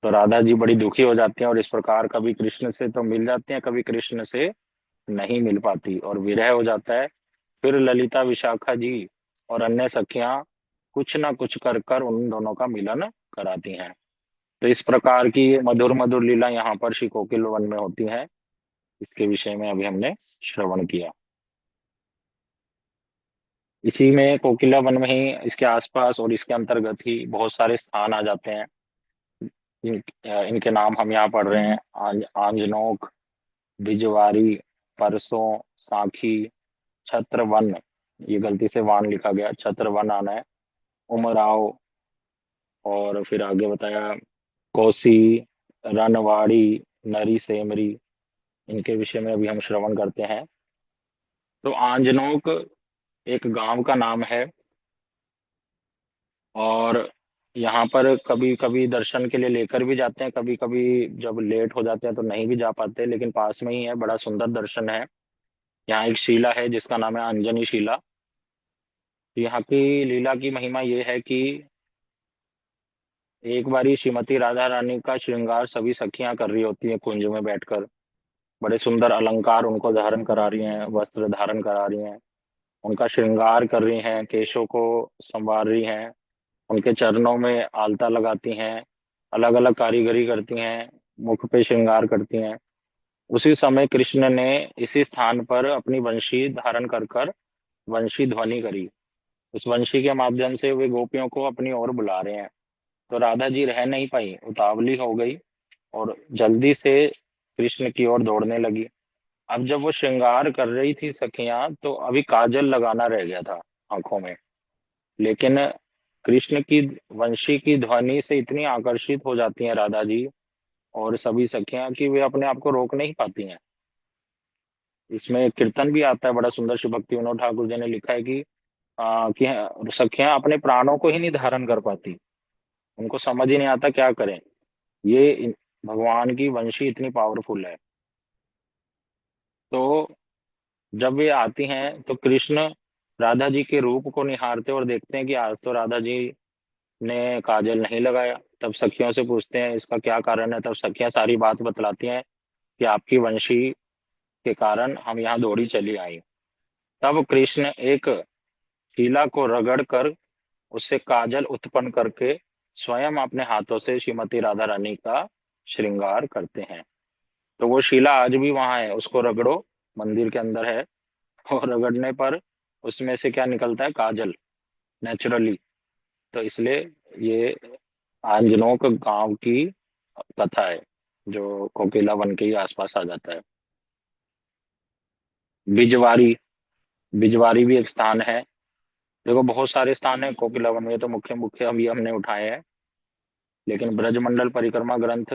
तो राधा जी बड़ी दुखी हो जाती हैं, और इस प्रकार कभी कृष्ण से तो मिल जाती हैं, कभी कृष्ण से नहीं मिल पाती, और विरह हो जाता है। फिर ललिता, विशाखा जी और अन्य सखियां कुछ ना कुछ कर कर उन दोनों का मिलन कराती हैं। तो इस प्रकार की ये मधुर मधुर लीला यहाँ पर श्री कोकिल वन में होती है। इसके विषय में अभी हमने श्रवण किया। इसी में कोकिला वन में ही, इसके आसपास और इसके अंतर्गत ही बहुत सारे स्थान आ जाते हैं। इनके नाम हम यहाँ पढ़ रहे हैं, आंजनोक, बिजवारी, परसों, साखी, छत्रवन, ये गलती से वान लिखा गया, छत्रवन आना है, उमराव, और फिर आगे बताया कोसी, रनवाड़ी, नरी सेमरी। इनके विषय में अभी हम श्रवण करते हैं। तो आंजनोक एक गांव का नाम है, और यहाँ पर कभी कभी दर्शन के लिए लेकर भी जाते हैं, कभी कभी जब लेट हो जाते हैं तो नहीं भी जा पाते, लेकिन पास में ही है, बड़ा सुंदर दर्शन है। यहाँ एक शिला है जिसका नाम है अंजनी शिला। तो यहाँ की लीला की महिमा ये है कि एक बारी श्रीमती राधा रानी का श्रृंगार सभी सखियां कर रही होती हैं कुंज में बैठकर, बड़े सुंदर अलंकार उनको धारण करा रही हैं, वस्त्र धारण करा रही हैं, उनका श्रृंगार कर रही हैं, केशों को संवार रही हैं, उनके चरणों में आलता लगाती हैं, अलग अलग कारीगरी करती हैं, मुख पे श्रृंगार करती हैं। उसी समय कृष्ण ने इसी स्थान पर अपनी बंशी धारण कर कर वंशी ध्वनि करी। उस वंशी के माध्यम से वे गोपियों को अपनी ओर बुला रहे हैं। तो राधा जी रह नहीं पाई, उतावली हो गई और जल्दी से कृष्ण की ओर दौड़ने लगी। अब जब वो श्रृंगार कर रही थी सखियां, तो अभी काजल लगाना रह गया था आंखों में। लेकिन कृष्ण की वंशी की ध्वनि से इतनी आकर्षित हो जाती हैं राधा जी और सभी सखियां कि वे अपने आप को रोक नहीं पाती हैं। इसमें एक कीर्तन भी आता है बड़ा सुंदर, श्री भक्ति विनोद ठाकुर जी ने लिखा है कि सखियां अपने प्राणों को ही नहीं धारण कर पाती, उनको समझ ही नहीं आता क्या करें। भगवान की वंशी इतनी पावरफुल है। तो जब वे आती हैं तो कृष्ण राधा जी के रूप को निहारते और देखते हैं कि आज तो राधा जी ने काजल नहीं लगाया। तब सखियों से पूछते हैं इसका क्या कारण है। तब सखियां सारी बात बतलाती हैं कि आपकी वंशी के कारण हम यहाँ दौड़ी चली आई। तब कृष्ण एक शीला को रगड़ कर उससे काजल उत्पन्न करके स्वयं अपने हाथों से श्रीमती राधा रानी का श्रृंगार करते हैं। तो वो शिला आज भी वहां है, उसको रगड़ो, मंदिर के अंदर है। और रगड़ने पर उसमें से क्या निकलता है, काजल, नेचुरली। तो इसलिए ये आंजनोक गांव की कथा है जो कोकिला वन के ही आसपास आ जाता है। बिजवारी, बिजवारी भी एक स्थान है। देखो बहुत सारे स्थान है कोकिला वन में, तो मुख्य मुख्य अभी हमने उठाए हैं। लेकिन ब्रजमंडल परिक्रमा ग्रंथ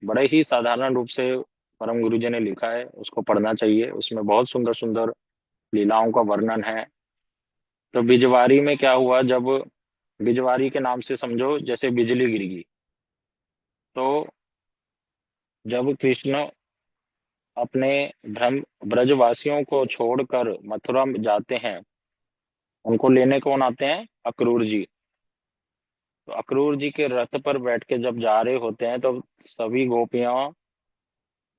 बड़े ही साधारण रूप से परम गुरु जी ने लिखा है, उसको पढ़ना चाहिए। उसमें बहुत सुंदर सुंदर लीलाओं का वर्णन है। तो बिजवारी में क्या हुआ, जब बिजवारी के नाम से समझो जैसे बिजली गिरेगी। तो जब कृष्ण अपने भ्रम ब्रजवासियों को छोड़कर मथुरा में जाते हैं, उनको लेने कौन आते हैं, अक्रूर जी। तो अक्रूर जी के रथ पर बैठ के जब जा रहे होते हैं, तो सभी गोपियां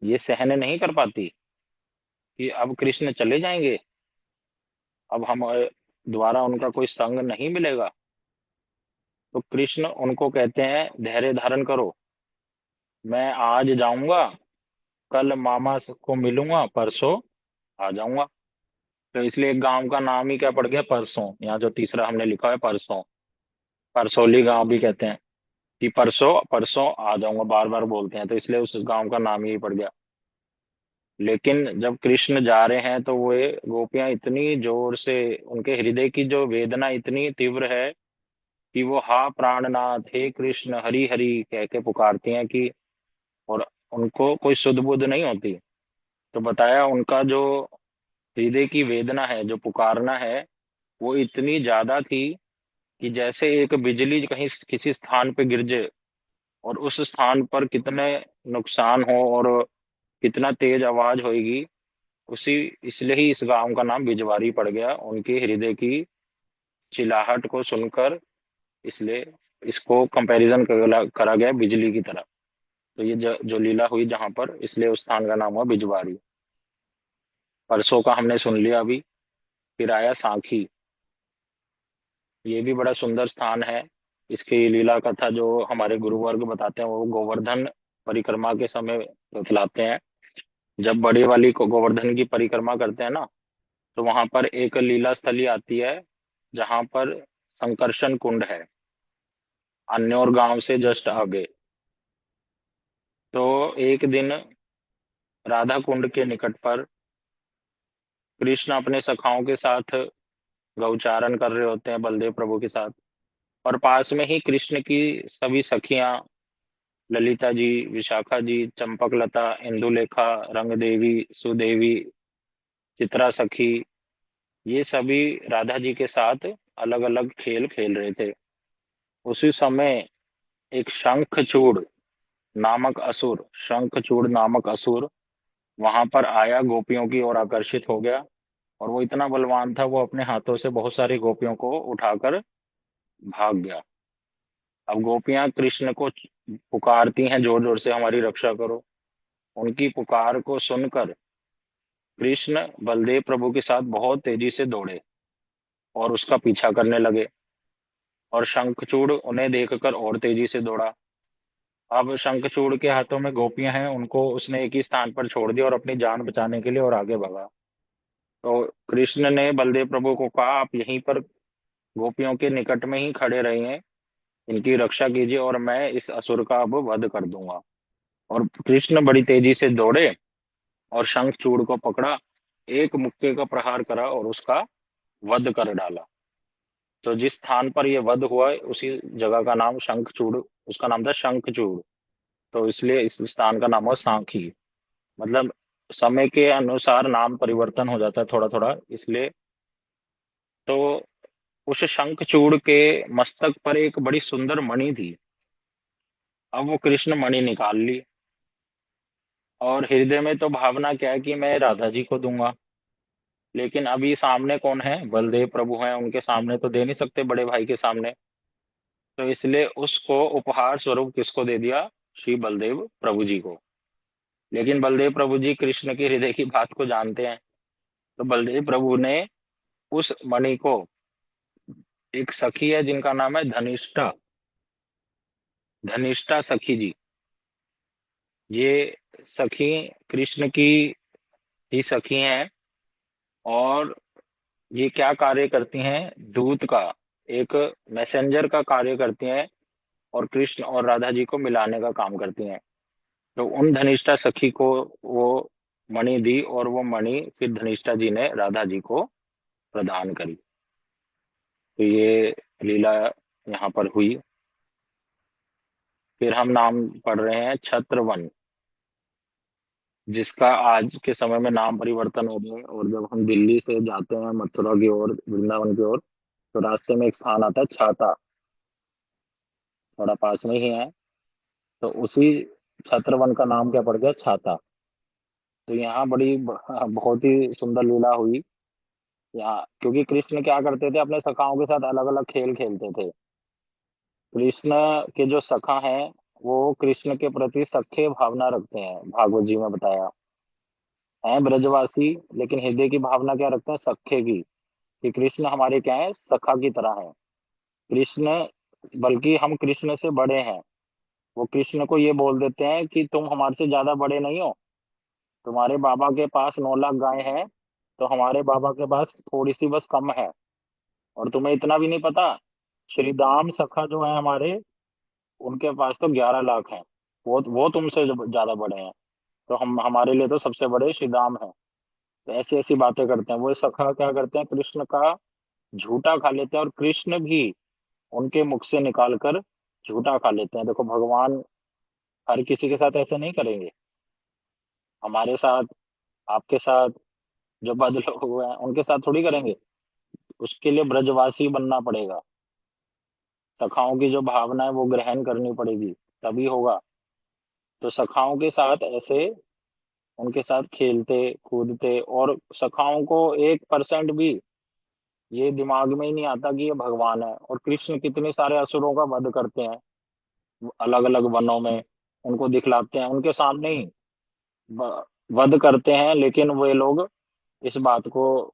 ये सहन नहीं कर पाती कि अब कृष्ण चले जाएंगे, अब हम दोबारा उनका कोई संग नहीं मिलेगा। तो कृष्ण उनको कहते हैं धैर्य धारण करो, मैं आज जाऊंगा, कल मामा को मिलूंगा, परसों आ जाऊंगा। तो इसलिए एक गांव का नाम ही क्या पड़ गया, परसों। यहाँ जो तीसरा हमने लिखा है परसों, परसौली गांव भी कहते हैं कि परसों परसों आ जाऊंगा, बार बार बोलते हैं, तो इसलिए उस गांव का नाम ही पड़ गया। लेकिन जब कृष्ण जा रहे हैं तो वे गोपियां इतनी जोर से, उनके हृदय की जो वेदना इतनी तीव्र है कि वो हा प्राणनाथ हे कृष्ण हरि हरि कह के पुकारती हैं कि, और उनको कोई सुध बुध नहीं होती। तो बताया उनका जो हृदय की वेदना है, जो पुकारना है, वो इतनी ज्यादा थी कि जैसे एक बिजली कहीं किसी स्थान पे गिर जाए और उस स्थान पर कितने नुकसान हो और कितना तेज आवाज होगी, उसी इसलिए ही इस गांव का नाम बिजवारी पड़ गया, उनके हृदय की चिल्लाहट को सुनकर। इसलिए इसको कंपैरिजन करा गया बिजली की तरह। तो ये जो लीला हुई जहां पर, इसलिए उस स्थान का नाम हुआ बिजवारी। परसों का हमने सुन लिया अभी। फिर आया सांखी। ये भी बड़ा सुंदर स्थान है। इसकी लीला कथा जो हमारे गुरुवर्ग बताते हैं, वो गोवर्धन परिक्रमा के समय बतलाते हैं। जब बड़ी वाली को गोवर्धन की परिक्रमा करते हैं ना, तो वहां पर एक लीला स्थली आती है जहां पर संकर्षण कुंड है, अन्योर गांव से जस्ट आगे। तो एक दिन राधा कुंड के निकट पर कृष्ण अपने सखाओं के साथ गौचारण कर रहे होते हैं, बलदेव प्रभु के साथ। और पास में ही कृष्ण की सभी सखियां, ललिता जी, विशाखा जी, चंपकलता, इंदुलेखा, रंग देवी, सुदेवी, चित्रा सखी, ये सभी राधा जी के साथ अलग अलग खेल खेल रहे थे। उसी समय एक शंखचूड़ नामक असुर वहां पर आया, गोपियों की ओर आकर्षित हो गया। और वो इतना बलवान था, वो अपने हाथों से बहुत सारी गोपियों को उठाकर भाग गया। अब गोपियां कृष्ण को पुकारती हैं जोर जोर से, हमारी रक्षा करो। उनकी पुकार को सुनकर कृष्ण बलदेव प्रभु के साथ बहुत तेजी से दौड़े और उसका पीछा करने लगे। और शंखचूड़ उन्हें देखकर और तेजी से दौड़ा। अब शंखचूड़ के हाथों में गोपियां हैं, उनको उसने एक ही स्थान पर छोड़ दिया और अपनी जान बचाने के लिए और आगे भगा। तो कृष्ण ने बलदेव प्रभु को कहा, आप यहीं पर गोपियों के निकट में ही खड़े रहिए, इनकी रक्षा कीजिए और मैं इस असुर का अब वध कर दूंगा। और कृष्ण बड़ी तेजी से दौड़े और शंखचूड़ को पकड़ा, एक मुक्के का प्रहार करा और उसका वध कर डाला। तो जिस स्थान पर यह वध हुआ उसी जगह का नाम शंखचूड़, उसका नाम था शंखचूड़। तो इसलिए इस स्थान का नाम हुआ सांखी। मतलब समय के अनुसार नाम परिवर्तन हो जाता है थोड़ा थोड़ा, इसलिए। तो उस शंखचूड़ के मस्तक पर एक बड़ी सुंदर मणि थी। अब वो कृष्ण मणि निकाल ली और हृदय में तो भावना क्या है कि मैं राधा जी को दूंगा। लेकिन अभी सामने कौन है, बलदेव प्रभु हैं, उनके सामने तो दे नहीं सकते, बड़े भाई के सामने। तो इसलिए उसको उपहार स्वरूप किसको दे दिया, श्री बलदेव प्रभु जी को। लेकिन बलदेव प्रभु जी कृष्ण के हृदय की बात को जानते हैं। तो बलदेव प्रभु ने उस मणि को, एक सखी है जिनका नाम है धनिष्ठा, धनिष्ठा सखी जी, ये सखी कृष्ण की ही सखी हैं। और ये क्या कार्य करती हैं, दूत का, एक मैसेंजर का कार्य करती हैं और कृष्ण और राधा जी को मिलाने का काम करती हैं। तो उन धनिष्ठा सखी को वो मणि दी और वो मणि फिर धनिष्ठा जी ने राधा जी को प्रदान करी। तो ये लीला यहाँ पर हुई। फिर हम नाम पढ़ रहे हैं छत्रवन, जिसका आज के समय में नाम परिवर्तन हो गया है। और जब हम दिल्ली से जाते हैं मथुरा की ओर, वृंदावन की ओर, तो रास्ते में एक स्थान आता है छाता, थोड़ा पास में ही है। तो उसी छत्रवन का नाम क्या पड़ गया, छाता। तो यहाँ बहुत ही सुंदर लीला हुई यहाँ, क्योंकि कृष्ण क्या करते थे, अपने सखाओं के साथ अलग अलग खेल खेलते थे। कृष्ण के जो सखा हैं वो कृष्ण के प्रति सख्य भावना रखते हैं, भागवत जी में बताया है, ब्रजवासी, लेकिन हृदय की भावना क्या रखते हैं, सख्य की, कि कृष्ण हमारे क्या है, सखा की तरह है। कृष्ण, बल्कि हम कृष्ण से बड़े हैं। वो कृष्ण को ये बोल देते हैं कि तुम हमारे से ज्यादा बड़े नहीं हो, तुम्हारे बाबा के पास 9 लाख गाय हैं, तो हमारे बाबा के पास थोड़ी सी बस कम है। और तुम्हें इतना भी नहीं पता, श्री दाम सखा जो है हमारे, उनके पास तो 11 लाख हैं। वो तुमसे ज्यादा बड़े हैं। तो हम, हमारे लिए तो सबसे बड़े श्री दाम हैं। तो ऐसी ऐसी बातें करते हैं वो सखा, क्या करते हैं, कृष्ण का झूठा खा लेते हैं, और कृष्ण भी उनके मुख से निकाल कर झूठा खा लेते हैं। देखो भगवान हर किसी के साथ ऐसे नहीं करेंगे। हमारे साथ, आपके साथ, जो बद लोग हैं उनके साथ थोड़ी करेंगे। उसके लिए ब्रजवासी बनना पड़ेगा, सखाओं की जो भावना है वो ग्रहण करनी पड़ेगी, तभी होगा। तो सखाओं के साथ ऐसे, उनके साथ खेलते कूदते, और सखाओं को 1% भी ये दिमाग में ही नहीं आता कि ये भगवान है। और कृष्ण कितने सारे असुरों का वध करते हैं अलग अलग वनों में, उनको दिखलाते हैं उनके सामने ही, व- वध करते हैं, लेकिन वे लोग इस बात को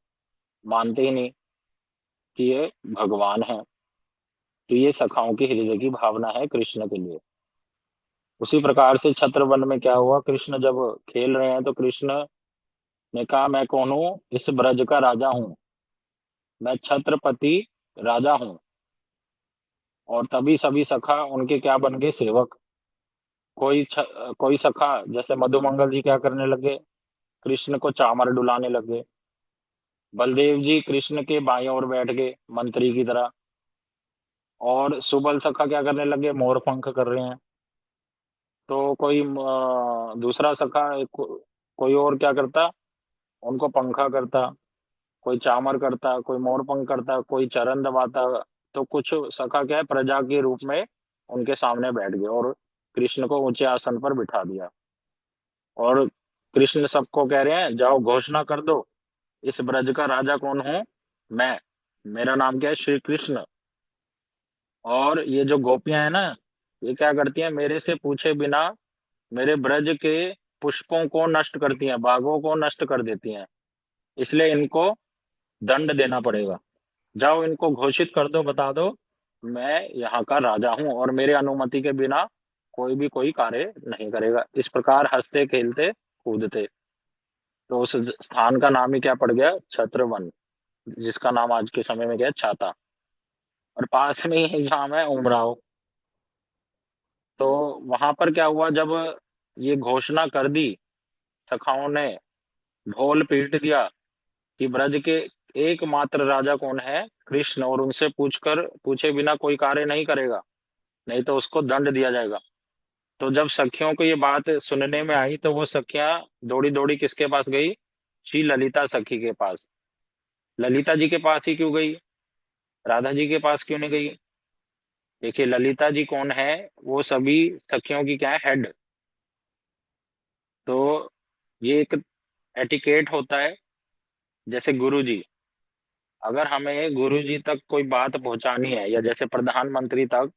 मानते ही नहीं कि ये भगवान है। तो ये सखाओं की हृदय की भावना है कृष्ण के लिए। उसी प्रकार से छत्रवन में क्या हुआ, कृष्ण जब खेल रहे हैं तो कृष्ण ने कहा, मैं कौन हूँ, इस ब्रज का राजा हूँ, मैं छत्रपति राजा हूँ। और तभी सभी सखा उनके क्या बन गए, सेवक। कोई सखा जैसे मधुमंगल जी क्या करने लगे, कृष्ण को चामर डुलाने लगे। बलदेव जी कृष्ण के बाएं ओर बैठ गए मंत्री की तरह। और सुबल सखा क्या करने लगे, मोर पंख कर रहे हैं। तो कोई दूसरा सखा कोई और क्या करता, उनको पंखा करता, कोई चामर करता, कोई मोर पंख करता, कोई चरण दबाता। तो कुछ सखा क्या है, प्रजा के रूप में उनके सामने बैठ गए और कृष्ण को ऊंचे आसन पर बिठा दिया। और कृष्ण सबको कह रहे हैं, जाओ घोषणा कर दो, इस ब्रज का राजा कौन हूं मैं, मेरा नाम क्या है, श्री कृष्ण। और ये जो गोपियां हैं ना, ये क्या करती हैं, मेरे से पूछे बिना मेरे ब्रज के पुष्पों को नष्ट करती हैं, बागों को नष्ट कर देती हैं। इसलिए इनको दंड देना पड़ेगा। जाओ इनको घोषित कर दो, बता दो मैं यहाँ का राजा हूँ और मेरे अनुमति के बिना कोई भी कोई कार्य नहीं करेगा। इस प्रकार हंसते खेलते कूदते। तो उस स्थान का नाम ही क्या पड़ गया, छत्रवन, जिसका नाम आज के समय में क्या है, छाता। और पास में ही गांव है उमराव। तो वहां पर क्या हुआ, जब ये घोषणा कर दी सखाओं ने, ढोल पीट दिया कि ब्रज के एकमात्र राजा कौन है, कृष्ण, और उनसे पूछे बिना कोई कार्य नहीं करेगा, नहीं तो उसको दंड दिया जाएगा। तो जब सखियों को ये बात सुनने में आई तो वो सखियां दौड़ी दौड़ी किसके पास गई, श्री ललिता सखी के पास। ललिता जी के पास ही क्यों गई, राधा जी के पास क्यों नहीं गई? देखिए ललिता जी कौन है, वो सभी सखियों की क्या है, हेड। तो ये एक एटिकेट होता है। जैसे गुरु जी, अगर हमें गुरु जी तक कोई बात पहुंचानी है, या जैसे प्रधानमंत्री तक,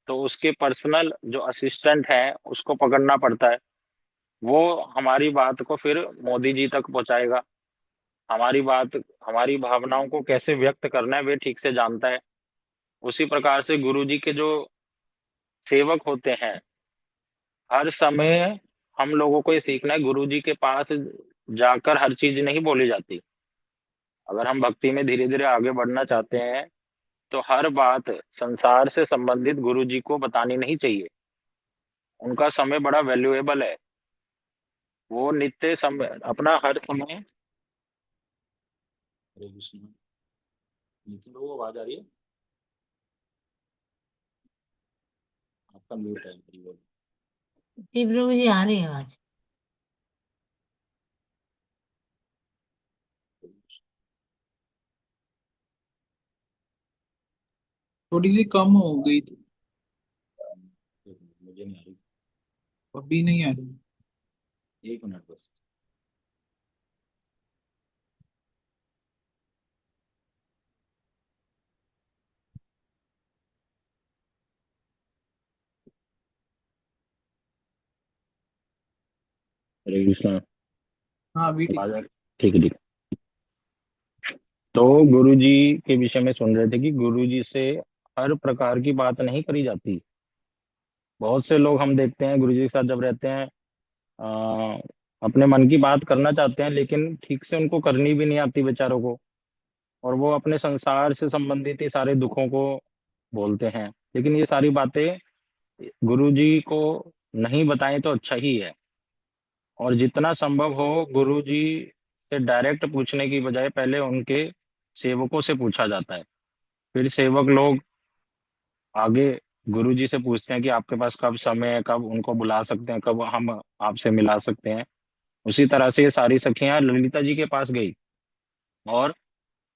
तो उसके पर्सनल जो असिस्टेंट है उसको पकड़ना पड़ता है। वो हमारी बात को फिर मोदी जी तक पहुंचाएगा। हमारी बात, हमारी भावनाओं को कैसे व्यक्त करना है वे ठीक से जानता है। उसी प्रकार से गुरु जी के जो सेवक होते हैं, हर समय हम लोगों को ये सीखना है, गुरु जी के पास जाकर हर चीज नहीं बोली जाती। अगर हम भक्ति में धीरे धीरे आगे बढ़ना चाहते हैं तो हर बात संसार से संबंधित गुरु जी को बतानी नहीं चाहिए। उनका समय बड़ा वैल्यूएबल है। वो नित्य समय अपना हर समय। हरे कृष्ण। नितिन बाबू, आवाज आ रही है? आपका म्यूट है, हरि बोल। जी प्रभु जी, आ रही है आवाज। थोड़ी सी कम हो गई थी, मुझे नहीं आ रही। अभी नहीं आ रही। 1 मिनट बस। हरे कृष्ण। हाँ अभी ठीक आवाज है। आ- ठीक है, ठीक है। तो गुरु जी के विषय में सुन रहे थे कि गुरु जी से हर प्रकार की बात नहीं करी जाती। बहुत से लोग हम देखते हैं गुरु जी के साथ जब रहते हैं, आ, अपने मन की बात करना चाहते हैं लेकिन ठीक से उनको करनी भी नहीं आती बेचारों को। और वो अपने संसार से संबंधित ही सारे दुखों को बोलते हैं। लेकिन ये सारी बातें गुरु जी को नहीं बताएं तो अच्छा ही है। और जितना संभव हो गुरु जी से डायरेक्ट पूछने की बजाय पहले उनके सेवकों से पूछा जाता है। फिर सेवक लोग आगे गुरु जी से पूछते हैं कि आपके पास कब समय है, कब उनको बुला सकते हैं, कब हम आपसे मिला सकते हैं। उसी तरह से ये सारी सखियां ललिता जी के पास गई। और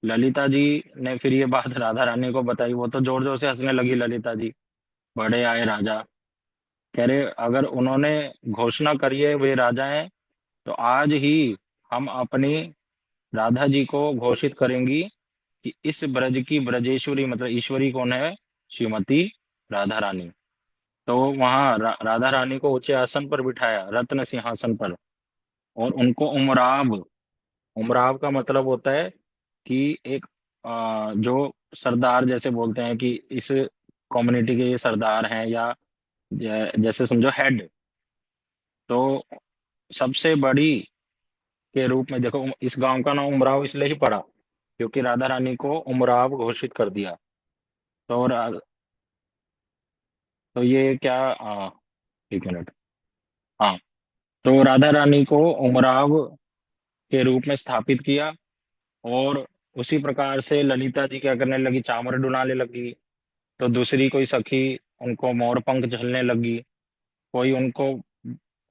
ललिता जी ने फिर ये बात राधा रानी को बताई। वो तो जोर जोर से हंसने लगी ललिता जी। बड़े आए राजा, कह रहे अगर उन्होंने घोषणा करी है वे राजा हैं, तो आज ही हम अपनी राधा जी को घोषित करेंगी कि इस ब्रज की ब्रजेश्वरी, मतलब ईश्वरी कौन है, श्रीमती राधा रानी। तो वहां राधा रानी को ऊंचे आसन पर बिठाया, रत्न सिंहासन पर। और उनको उमराव, उमराव का मतलब होता है कि एक जो सरदार, जैसे बोलते हैं कि इस कम्युनिटी के ये सरदार हैं, या जैसे समझो हेड। तो सबसे बड़ी के रूप में देखो, इस गांव का नाम उमराव इसलिए ही पड़ा क्योंकि राधा रानी को उमराव घोषित कर दिया। तो तो ये क्या, 1 मिनट। हाँ, तो राधा रानी को उमराव के रूप में स्थापित किया। और उसी प्रकार से ललिता जी क्या करने लगी, चामर डुलाने लगी। तो दूसरी कोई सखी उनको मोर पंख झलने लगी। कोई उनको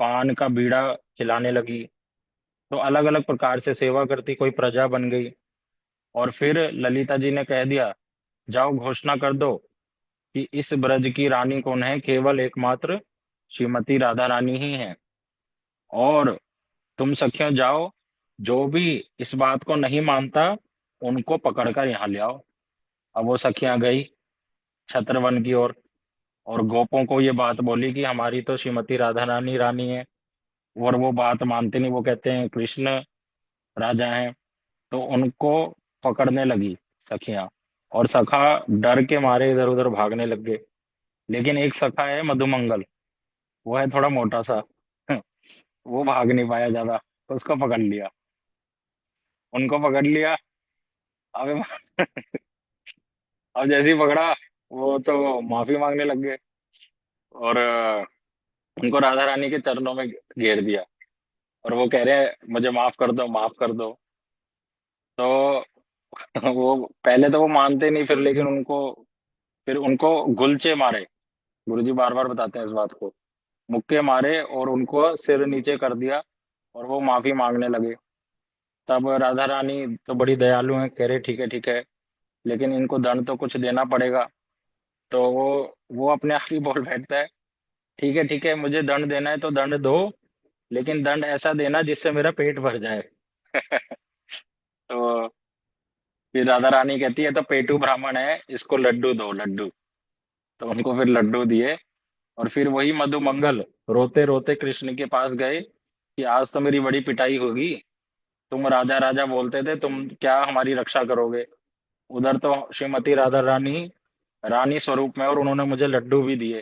पान का बीड़ा खिलाने लगी। तो अलग अलग प्रकार से सेवा करती, कोई प्रजा बन गई। और फिर ललिता जी ने कह दिया, जाओ घोषणा कर दो कि इस ब्रज की रानी कौन है, केवल एकमात्र श्रीमती राधा रानी ही है। और तुम सखियों जाओ, जो भी इस बात को नहीं मानता उनको पकड़कर यहाँ ले आओ। अब वो सखियां गई छत्रवन की ओर, और गोपों को ये बात बोली कि हमारी तो श्रीमती राधा रानी रानी है। और वो बात मानते नहीं, वो कहते हैं कृष्ण राजा हैं। तो उनको पकड़ने लगी सखियां। और सखा डर के मारे इधर उधर भागने लग गए। लेकिन एक सखा है मधुमंगल, वो है थोड़ा मोटा सा वो भाग नहीं पाया ज्यादा, तो उसको पकड़ लिया। उनको पकड़ लिया। अबे अब जैसे ही पकड़ा, वो तो माफी मांगने लग गए और उनको राधा रानी के चरणों में घेर दिया। और वो कह रहे हैं मुझे माफ कर दो, माफ कर दो। तो वो पहले तो वो मानते नहीं, फिर लेकिन उनको गुलचे मारे। गुरुजी बार बार बताते हैं इस बात को। मुक्के मारे और उनको सिर नीचे कर दिया और वो माफी मांगने लगे। तब राधा रानी तो बड़ी दयालु हैं, कह रहे ठीक है ठीक है, लेकिन इनको दंड तो कुछ देना पड़ेगा। तो वो अपने आप ही बोल बैठता है, ठीक है, मुझे दंड देना है तो दंड दो, लेकिन दंड ऐसा देना जिससे मेरा पेट भर जाए। तो फिर राधा रानी कहती है तो पेटू ब्राह्मण है, इसको लड्डू दो, लड्डू। तो उनको फिर लड्डू दिए। और फिर वही मधुमंगल रोते रोते कृष्ण के पास गए कि आज तो मेरी बड़ी पिटाई होगी, तुम राजा राजा बोलते थे, तुम क्या हमारी रक्षा करोगे। उधर तो श्रीमती राधा रानी रानी स्वरूप में, और उन्होंने मुझे लड्डू भी दिए।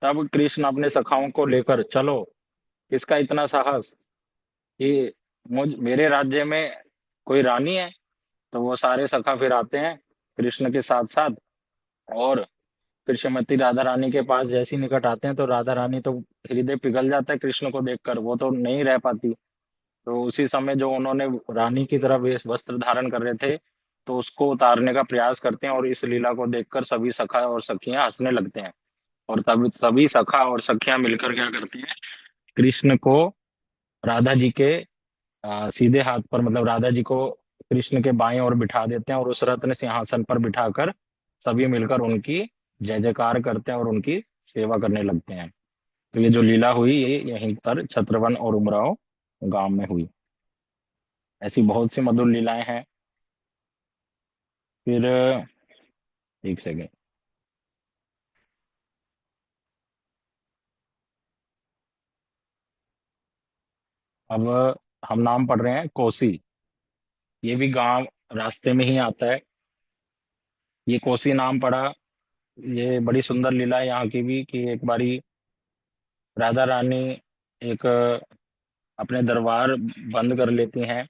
तब कृष्ण अपने सखाओं को लेकर, चलो, किसका इतना साहस कि मेरे राज्य में कोई रानी है। तो वो सारे सखा फिर आते हैं कृष्ण के साथ साथ। और फिर श्रीमती राधा रानी के पास जैसे ही निकट आते हैं तो राधा रानी तो हृदय पिघल जाता है कृष्ण को देखकर, वो तो नहीं रह पाती। तो उसी समय जो उन्होंने रानी की तरह वेश वस्त्र धारण कर रहे थे, तो उसको उतारने का प्रयास करते हैं, और इस लीला को देखकर सभी सखा और सखियां हंसने लगते हैं। और तब सभी सखा और सखियां मिलकर क्या करती हैं, कृष्ण को राधा जी के सीधे हाथ पर, मतलब राधा जी को कृष्ण के बाएं ओर बिठा देते हैं, और उस रत्न सिंहासन पर बिठाकर सभी मिलकर उनकी जय जयकार करते हैं और उनकी सेवा करने लगते हैं। तो ये जो लीला हुई, ये यहीं पर छत्रवन और उमराव गांव में हुई। ऐसी बहुत सी मधुर लीलाएं हैं। फिर एक सेकेंड। अब हम नाम पढ़ रहे हैं कोसी। ये भी गांव रास्ते में ही आता है। ये कोसी नाम पड़ा। ये बड़ी सुंदर लीला है यहाँ की भी, कि एक बारी राधा रानी एक अपने दरबार बंद कर लेती हैं,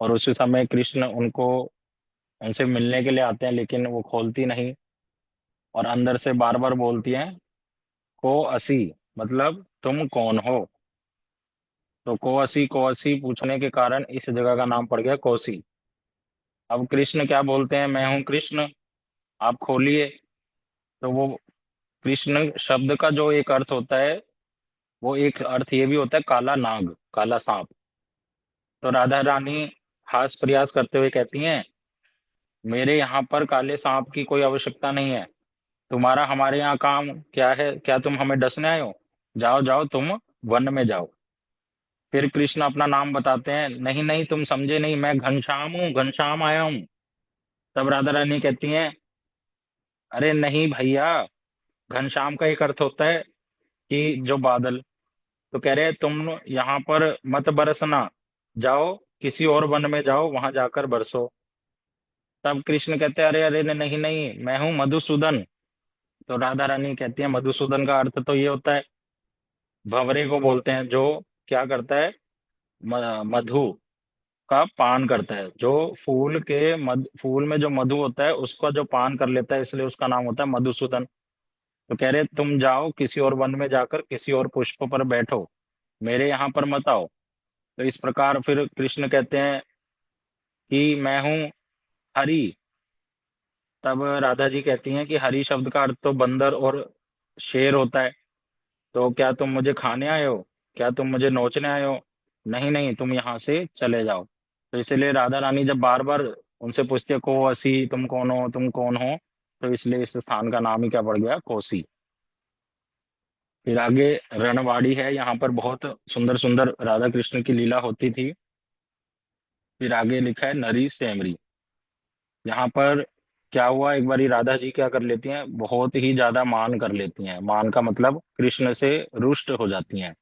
और उसी समय कृष्ण उनको उनसे मिलने के लिए आते हैं, लेकिन वो खोलती नहीं, और अंदर से बार बार बोलती हैं, को असी, मतलब तुम कौन हो। तो को असी पूछने के कारण इस जगह का नाम पड़ गया कोसी। अब कृष्ण क्या बोलते हैं, मैं हूं कृष्ण, आप खोलिए। तो वो कृष्ण शब्द का जो एक अर्थ होता है, वो एक अर्थ ये भी होता है काला नाग, काला सांप। तो राधा रानी हास प्रयास करते हुए कहती हैं, मेरे यहाँ पर काले सांप की कोई आवश्यकता नहीं है, तुम्हारा हमारे यहाँ काम क्या है, क्या तुम हमें डसने आए हो, जाओ जाओ तुम वन में जाओ। फिर कृष्ण अपना नाम बताते हैं, नहीं नहीं तुम समझे नहीं, मैं घनश्याम हूँ, घनश्याम आया हूँ। तब राधा रानी कहती हैं, अरे नहीं भैया, घनश्याम का एक अर्थ होता है कि जो बादल। तो कह रहे हैं तुम यहाँ पर मत बरसना, जाओ किसी और वन में जाओ, वहां जाकर बरसो। तब कृष्ण कहते हैं, अरे अरे नहीं नहीं, मैं हूँ मधुसूदन। तो राधा रानी कहती है, मधुसूदन का अर्थ तो ये होता है, भंवरे को बोलते हैं, जो क्या करता है, मधु का पान करता है, जो फूल में जो मधु होता है उसका जो पान कर लेता है, इसलिए उसका नाम होता है मधुसूदन। तो कह रहे तुम जाओ किसी और वन में जाकर किसी और पुष्प पर बैठो, मेरे यहाँ पर मत आओ। तो इस प्रकार फिर कृष्ण कहते हैं कि मैं हूँ हरि। तब राधा जी कहती हैं कि हरि शब्द का अर्थ तो बंदर और शेर होता है, तो क्या तुम मुझे खाने आए हो, क्या तुम मुझे नोचने आए हो, नहीं नहीं तुम यहाँ से चले जाओ। तो इसलिए राधा रानी जब बार बार उनसे पूछती है, को असी, तुम कौन हो, तुम कौन हो, तो इसलिए इस स्थान का नाम ही क्या पड़ गया, कोसी। फिर आगे रणवाड़ी है, यहाँ पर बहुत सुंदर सुंदर राधा कृष्ण की लीला होती थी। फिर आगे लिखा है नरी सेमरी। यहाँ पर क्या हुआ, एक बारी राधा जी क्या कर लेती हैं, बहुत ही ज्यादा मान कर लेती हैं, मान का मतलब कृष्ण से रुष्ट हो जाती हैं।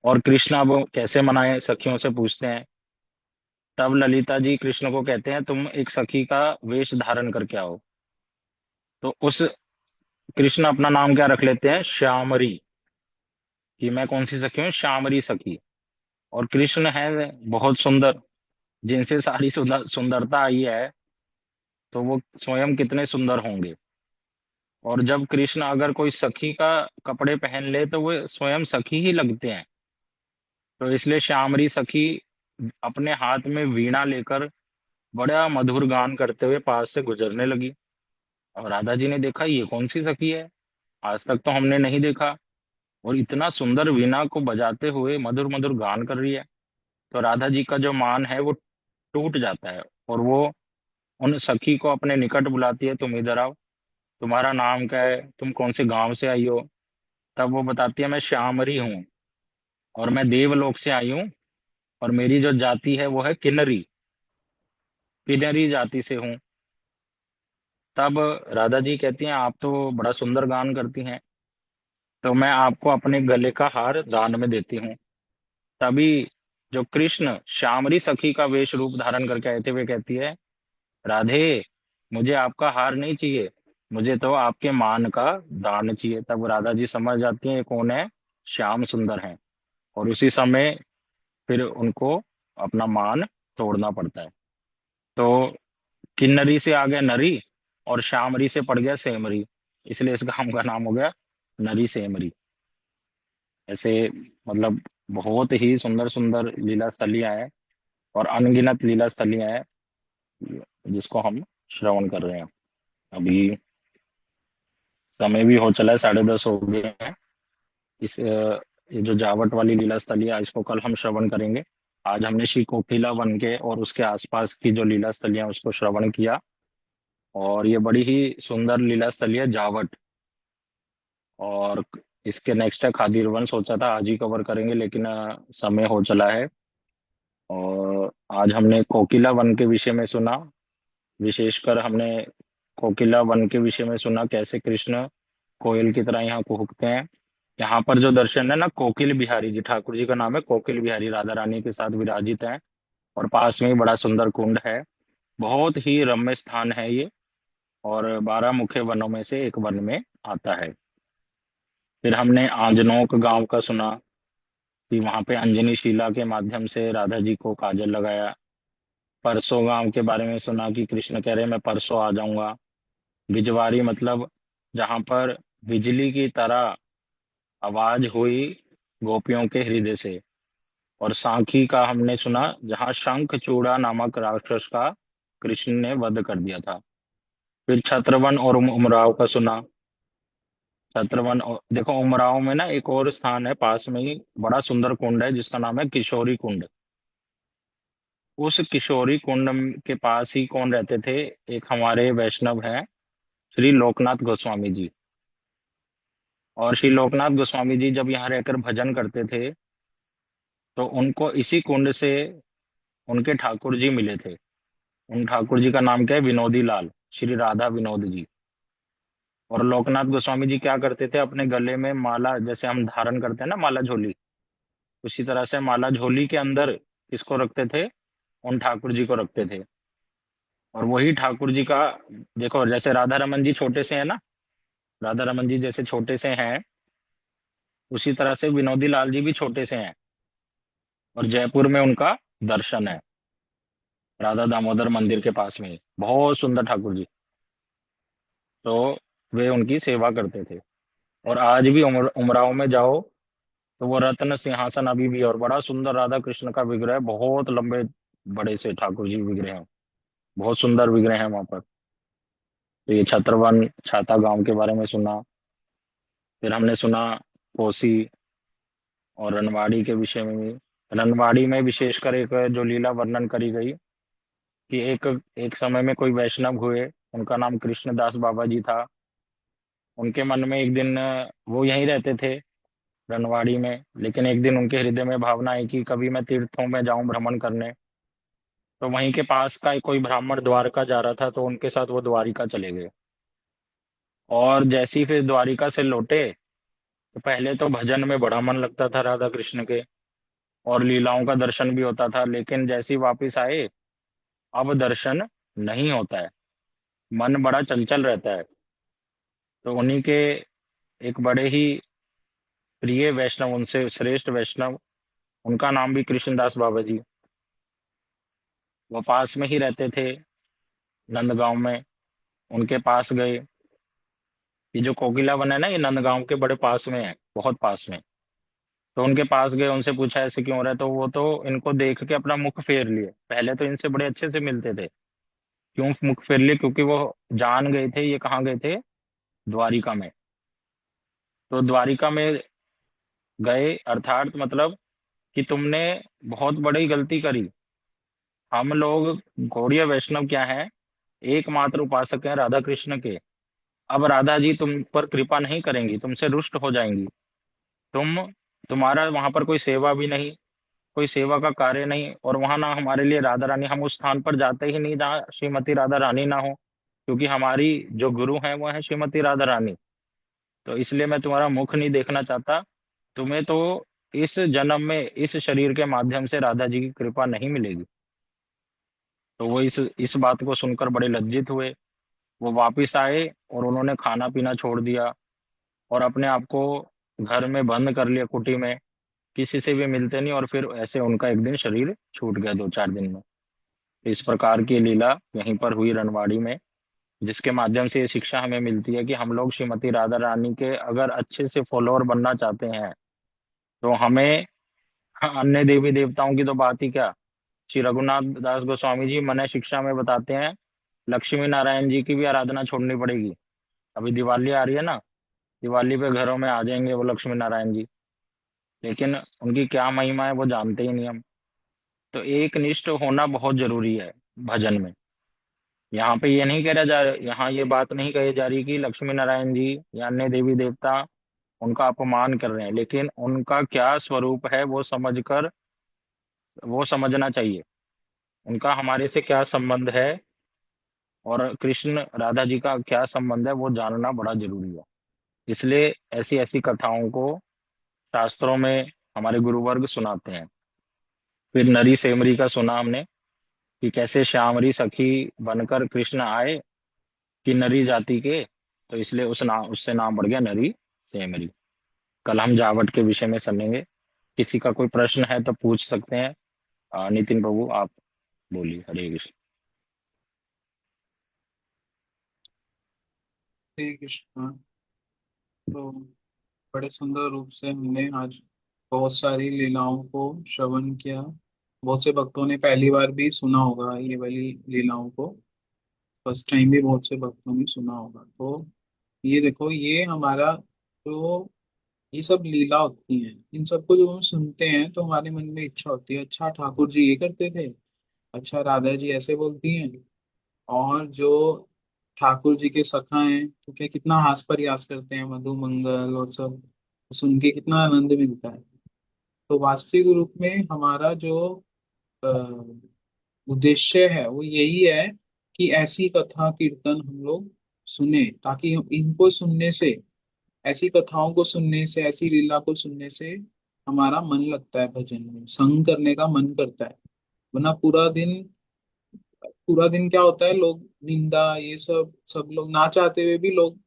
और कृष्ण अब कैसे मनाए, सखियों से पूछते हैं। तब ललिता जी कृष्ण को कहते हैं, तुम एक सखी का वेश धारण करके आओ। तो उस कृष्ण अपना नाम क्या रख लेते हैं, श्यामरी, कि मैं कौन सी सखी हूँ, श्यामरी सखी। और कृष्ण है बहुत सुंदर, जिनसे सारी सुंदरता आई है, तो वो स्वयं कितने सुंदर होंगे। और जब कृष्ण अगर कोई सखी का कपड़े पहन ले तो वो स्वयं सखी ही लगते हैं। तो इसलिए श्यामरी सखी अपने हाथ में वीणा लेकर बड़ा मधुर गान करते हुए पास से गुजरने लगी। और राधा जी ने देखा, ये कौन सी सखी है, आज तक तो हमने नहीं देखा, और इतना सुंदर वीणा को बजाते हुए मधुर मधुर गान कर रही है। तो राधा जी का जो मान है वो टूट जाता है, और वो उन सखी को अपने निकट बुलाती है, तुम इधर आओ, तुम्हारा नाम क्या है, तुम कौन से गांव से आई हो। तब वो बताती है, मैं श्यामरी हूँ, और मैं देवलोक से आई हूँ, और मेरी जो जाति है वो है किन्नरी, किन्नरी जाति से हूँ। तब राधा जी कहती हैं, आप तो बड़ा सुंदर गान करती हैं, तो मैं आपको अपने गले का हार दान में देती हूँ। तभी जो कृष्ण श्यामरी सखी का वेश रूप धारण करके आए थे, वे कहती है, राधे, मुझे आपका हार नहीं चाहिए, मुझे तो आपके मान का दान चाहिए। तब राधा जी समझ जाती हैं ये कौन है, श्याम सुंदर हैं। और उसी समय फिर उनको अपना मान तोड़ना पड़ता है। तो किन्नरी से आ गया नरी, और श्यामरी से पड़ गया सेमरी, इसलिए इस गांव का नाम हो गया नरी सेमरी। ऐसे मतलब बहुत ही सुंदर सुंदर लीला स्थलियां हैं, और अनगिनत लीला स्थलियां हैं जिसको हम श्रवण कर रहे हैं। अभी समय भी हो चला है, 10:30 हो गए हैं। ये जो जावट वाली लीला स्थली है, इसको कल हम श्रवण करेंगे। आज हमने श्री कोकिला वन के और उसके आसपास की जो लीला स्थलियां उसको श्रवण किया। और ये बड़ी ही सुंदर लीला स्थली है जावट। और इसके नेक्स्ट है खादीर वन, सोचा था आज ही कवर करेंगे, लेकिन समय हो चला है। और आज हमने कोकिला वन के विषय में सुना, विशेषकर हमने कोकिला वन के विषय में सुना, कैसे कृष्ण कोयल की तरह यहाँ कुहकते हैं। यहाँ पर जो दर्शन है ना, कोकिल बिहारी जी, ठाकुर जी का नाम है कोकिल बिहारी, राधा रानी के साथ विराजित हैं। और पास में ही बड़ा सुंदर कुंड है, बहुत ही रम्य स्थान है ये, और 12 मुख्य वनों में से एक वन में आता है। फिर हमने आंजनोक गांव का सुना, कि वहां पे अंजनी शीला के माध्यम से राधा जी को काजल लगाया। परसों गांव के बारे में सुना, कि कृष्ण कह रहे मैं परसों आ जाऊंगा। बिजवारी मतलब जहां पर बिजली की तरह आवाज हुई गोपियों के हृदय से। और सांखी का हमने सुना, जहां शंख चूड़ा नामक राक्षस का कृष्ण ने वध कर दिया था। फिर छत्रवन और उमराव का सुना। देखो, उमराव में ना एक और स्थान है पास में ही, बड़ा सुंदर कुंड है जिसका नाम है किशोरी कुंड। उस किशोरी कुंड के पास ही कौन रहते थे, एक हमारे वैष्णव हैं, श्री लोकनाथ गोस्वामी जी। और श्री लोकनाथ गोस्वामी जी जब यहाँ रहकर भजन करते थे, तो उनको इसी कुंड से उनके ठाकुर जी मिले थे। उन ठाकुर जी का नाम क्या है, विनोदी लाल, श्री राधा विनोद जी। और लोकनाथ गोस्वामी जी क्या करते थे, अपने गले में माला जैसे हम धारण करते हैं ना, माला झोली, उसी तरह से माला झोली के अंदर किसको रखते थे, उन ठाकुर जी को रखते थे। और वही ठाकुर जी का, देखो जैसे राधा रमन जी छोटे से है ना, राधा रमन जी जैसे छोटे से हैं, उसी तरह से विनोदी लाल जी भी छोटे से हैं। और जयपुर में उनका दर्शन है, राधा दामोदर मंदिर के पास में ही। बहुत सुंदर ठाकुर जी। तो वे उनकी सेवा करते थे। और आज भी उमराव में जाओ, तो वो रत्न सिंहासन अभी भी, और बड़ा सुंदर राधा कृष्ण का विग्रह है, बहुत लंबे बड़े से ठाकुर जी विग्रह हैं, बहुत सुंदर विग्रह है वहां पर। तो ये छत्रवन छाता गांव के बारे में सुना। फिर हमने सुना कोसी और रनवाड़ी के विषय में भी। रनवाड़ी में विशेषकर एक जो लीला वर्णन करी गई, कि एक एक समय में कोई वैष्णव हुए, उनका नाम कृष्णदास बाबा जी था। उनके मन में एक दिन, वो यहीं रहते थे रनवाड़ी में, लेकिन एक दिन उनके हृदय में भावना आई कि कभी मैं तीर्थों में जाऊं भ्रमण करने। तो वहीं के पास का कोई ब्राह्मण द्वारका जा रहा था, तो उनके साथ वो द्वारिका चले गए। और जैसे ही फिर द्वारिका से लौटे, तो पहले तो भजन में बड़ा मन लगता था राधा कृष्ण के, और लीलाओं का दर्शन भी होता था, लेकिन जैसे ही वापिस आए, अब दर्शन नहीं होता है, मन बड़ा चंचल रहता है। तो उन्हीं के एक बड़े ही प्रिय वैष्णव, उनसे श्रेष्ठ वैष्णव, उनका नाम भी कृष्णदास बाबा जी। वो पास में ही रहते थे, नंदगांव में। उनके पास गए। ये जो कोकिला वन है ना, ये नंदगांव के बड़े पास में है, बहुत पास में। तो उनके पास गए, उनसे पूछा ऐसे क्यों हो रहा है, तो वो तो इनको देख के अपना मुख फेर लिए। पहले तो इनसे बड़े अच्छे से मिलते थे। क्यों मुख फेर लिए? क्योंकि वो जान गए थे ये कहाँ गए थे, द्वारिका में। तो द्वारिका में गए अर्थात मतलब कि तुमने बहुत बड़ी गलती करी। हम लोग गौड़ीय वैष्णव क्या है, एकमात्र उपासक हैं राधा कृष्ण के। अब राधा जी तुम पर कृपा नहीं करेंगी, तुमसे रुष्ट हो जाएंगी। तुम तुम्हारा वहां पर कोई सेवा भी नहीं, कोई सेवा का कार्य नहीं, और वहां ना हमारे लिए राधा रानी, हम उस स्थान पर जाते ही नहीं जहाँ श्रीमती राधा रानी ना हो, क्योंकि हमारी जो गुरु हैं वो है श्रीमती राधा रानी। तो इसलिए मैं तुम्हारा मुख नहीं देखना चाहता। तुम्हें तो इस जन्म में इस शरीर के माध्यम से राधा जी की कृपा नहीं मिलेगी। तो वो इस बात को सुनकर बड़े लज्जित हुए। वो वापिस आए और उन्होंने खाना पीना छोड़ दिया और अपने आप को घर में बंद कर लिया, कुटी में। किसी से भी मिलते नहीं, और फिर ऐसे उनका एक दिन शरीर छूट गया, 2-4 दिन में। इस प्रकार की लीला यहीं पर हुई रणवाड़ी में, जिसके माध्यम से ये शिक्षा हमें मिलती है कि हम लोग श्रीमती राधा रानी के अगर अच्छे से फॉलोअर बनना चाहते हैं तो हमें, हाँ, अन्य देवी देवताओं की तो बात ही क्या। श्री रघुनाथ दास गोस्वामी जी मन शिक्षा में बताते हैं, लक्ष्मी नारायण जी की भी आराधना छोड़नी पड़ेगी। अभी दिवाली आ रही है ना, दिवाली पे घरों में आ जाएंगे वो लक्ष्मी नारायण जी, लेकिन उनकी क्या महिमा है वो जानते ही नहीं हम। तो एक निष्ठ होना बहुत जरूरी है भजन में। यहाँ पे ये नहीं कह जा यहाँ ये बात नहीं कही जा रही कि लक्ष्मी नारायण जी या अन्य देवी देवता उनका अपमान कर रहे हैं, लेकिन उनका क्या स्वरूप है वो समझकर, वो समझना चाहिए उनका हमारे से क्या संबंध है, और कृष्ण राधा जी का क्या संबंध है वो जानना बड़ा जरूरी है। इसलिए ऐसी ऐसी कथाओं को शास्त्रों में हमारे गुरुवर्ग सुनाते हैं। फिर नरी सेमरी का सुना हमने कि कैसे श्यामरी सखी बनकर कृष्ण आए कि नरी जाति के, तो इसलिए उससे नाम पड़ गया नरी सेमरी। कल हम जावट के विषय में सुनेंगे। किसी का कोई प्रश्न है तो पूछ सकते हैं। नितिन बाबू आप बोलिए। हरे कृष्ण। श्री कृष्ण। तो बड़े सुंदर रूप से हमने आज बहुत सारी लीलाओं को श्रवण किया। बहुत से भक्तों ने पहली बार भी सुना होगा ये वाली लीलाओं को, फर्स्ट टाइम भी बहुत से भक्तों ने सुना होगा। तो ये देखो, ये हमारा जो ये सब लीला होती हैं, इन सबको जब हम सुनते हैं तो हमारे मन में इच्छा होती है, अच्छा ठाकुर जी ये करते थे, अच्छा राधा जी ऐसे बोलती हैं। और जो ठाकुर जी के सखा हैं तो क्या कितना हास परिहास करते हैं, मधु मंगल और सब सुन के कितना आनंद मिलता है। तो वास्तविक रूप में हमारा जो अ, उद्देश्य है वो यही है कि ऐसी कथा कीर्तन हम लोग सुने, ताकि इनको सुनने से, ऐसी कथाओं को सुनने से, ऐसी लीला को सुनने से हमारा मन लगता है, भजन में संग करने का मन करता है। वरना पूरा दिन क्या होता है, लोग निंदा ये सब, सब लोग ना चाहते हुए भी लोग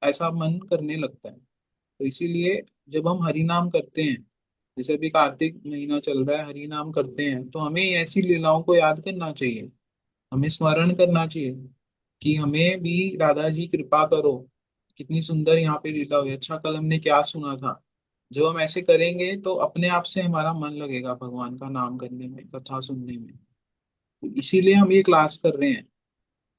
ऐसा मन करने लगता है। तो इसीलिए जब हम हरि नाम करते हैं, जैसे अभी कार्तिक महीना चल रहा है, हरि नाम करते हैं, तो हमें ऐसी लीलाओं को याद करना चाहिए, हमें स्मरण करना चाहिए कि हमें भी राधा जी कृपा करो। कितनी सुंदर यहाँ पे लीला हुई, अच्छा कल हमने क्या सुना था। जब हम ऐसे करेंगे तो अपने आप से हमारा मन लगेगा भगवान का नाम करने में, कथा सुनने में। तो इसीलिए हम ये क्लास कर रहे हैं।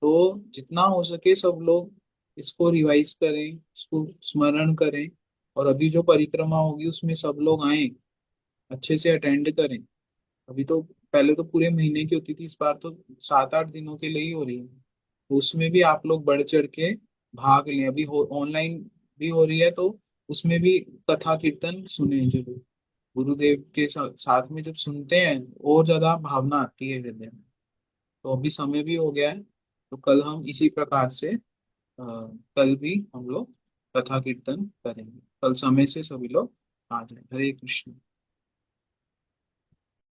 तो जितना हो सके सब लोग इसको रिवाइज करें, इसको स्मरण करें। और अभी जो परिक्रमा होगी उसमें सब लोग आए, अच्छे से अटेंड करें। अभी तो पहले तो पूरे महीने की होती थी, इस बार तो 7-8 दिनों के लिए ही हो रही है। तो उसमें भी आप लोग बढ़ चढ़ के भाग लें। अभी हो ऑनलाइन भी हो रही है, तो उसमें भी कथा कीर्तन सुने जरूर। गुरुदेव के साथ में जब सुनते हैं और ज्यादा भावना आती है हृदय में। तो अभी समय भी हो गया है, तो कल हम इसी प्रकार से कल भी हम लोग कथा कीर्तन करेंगे। कल समय से सभी लोग आ जाए। हरे कृष्ण।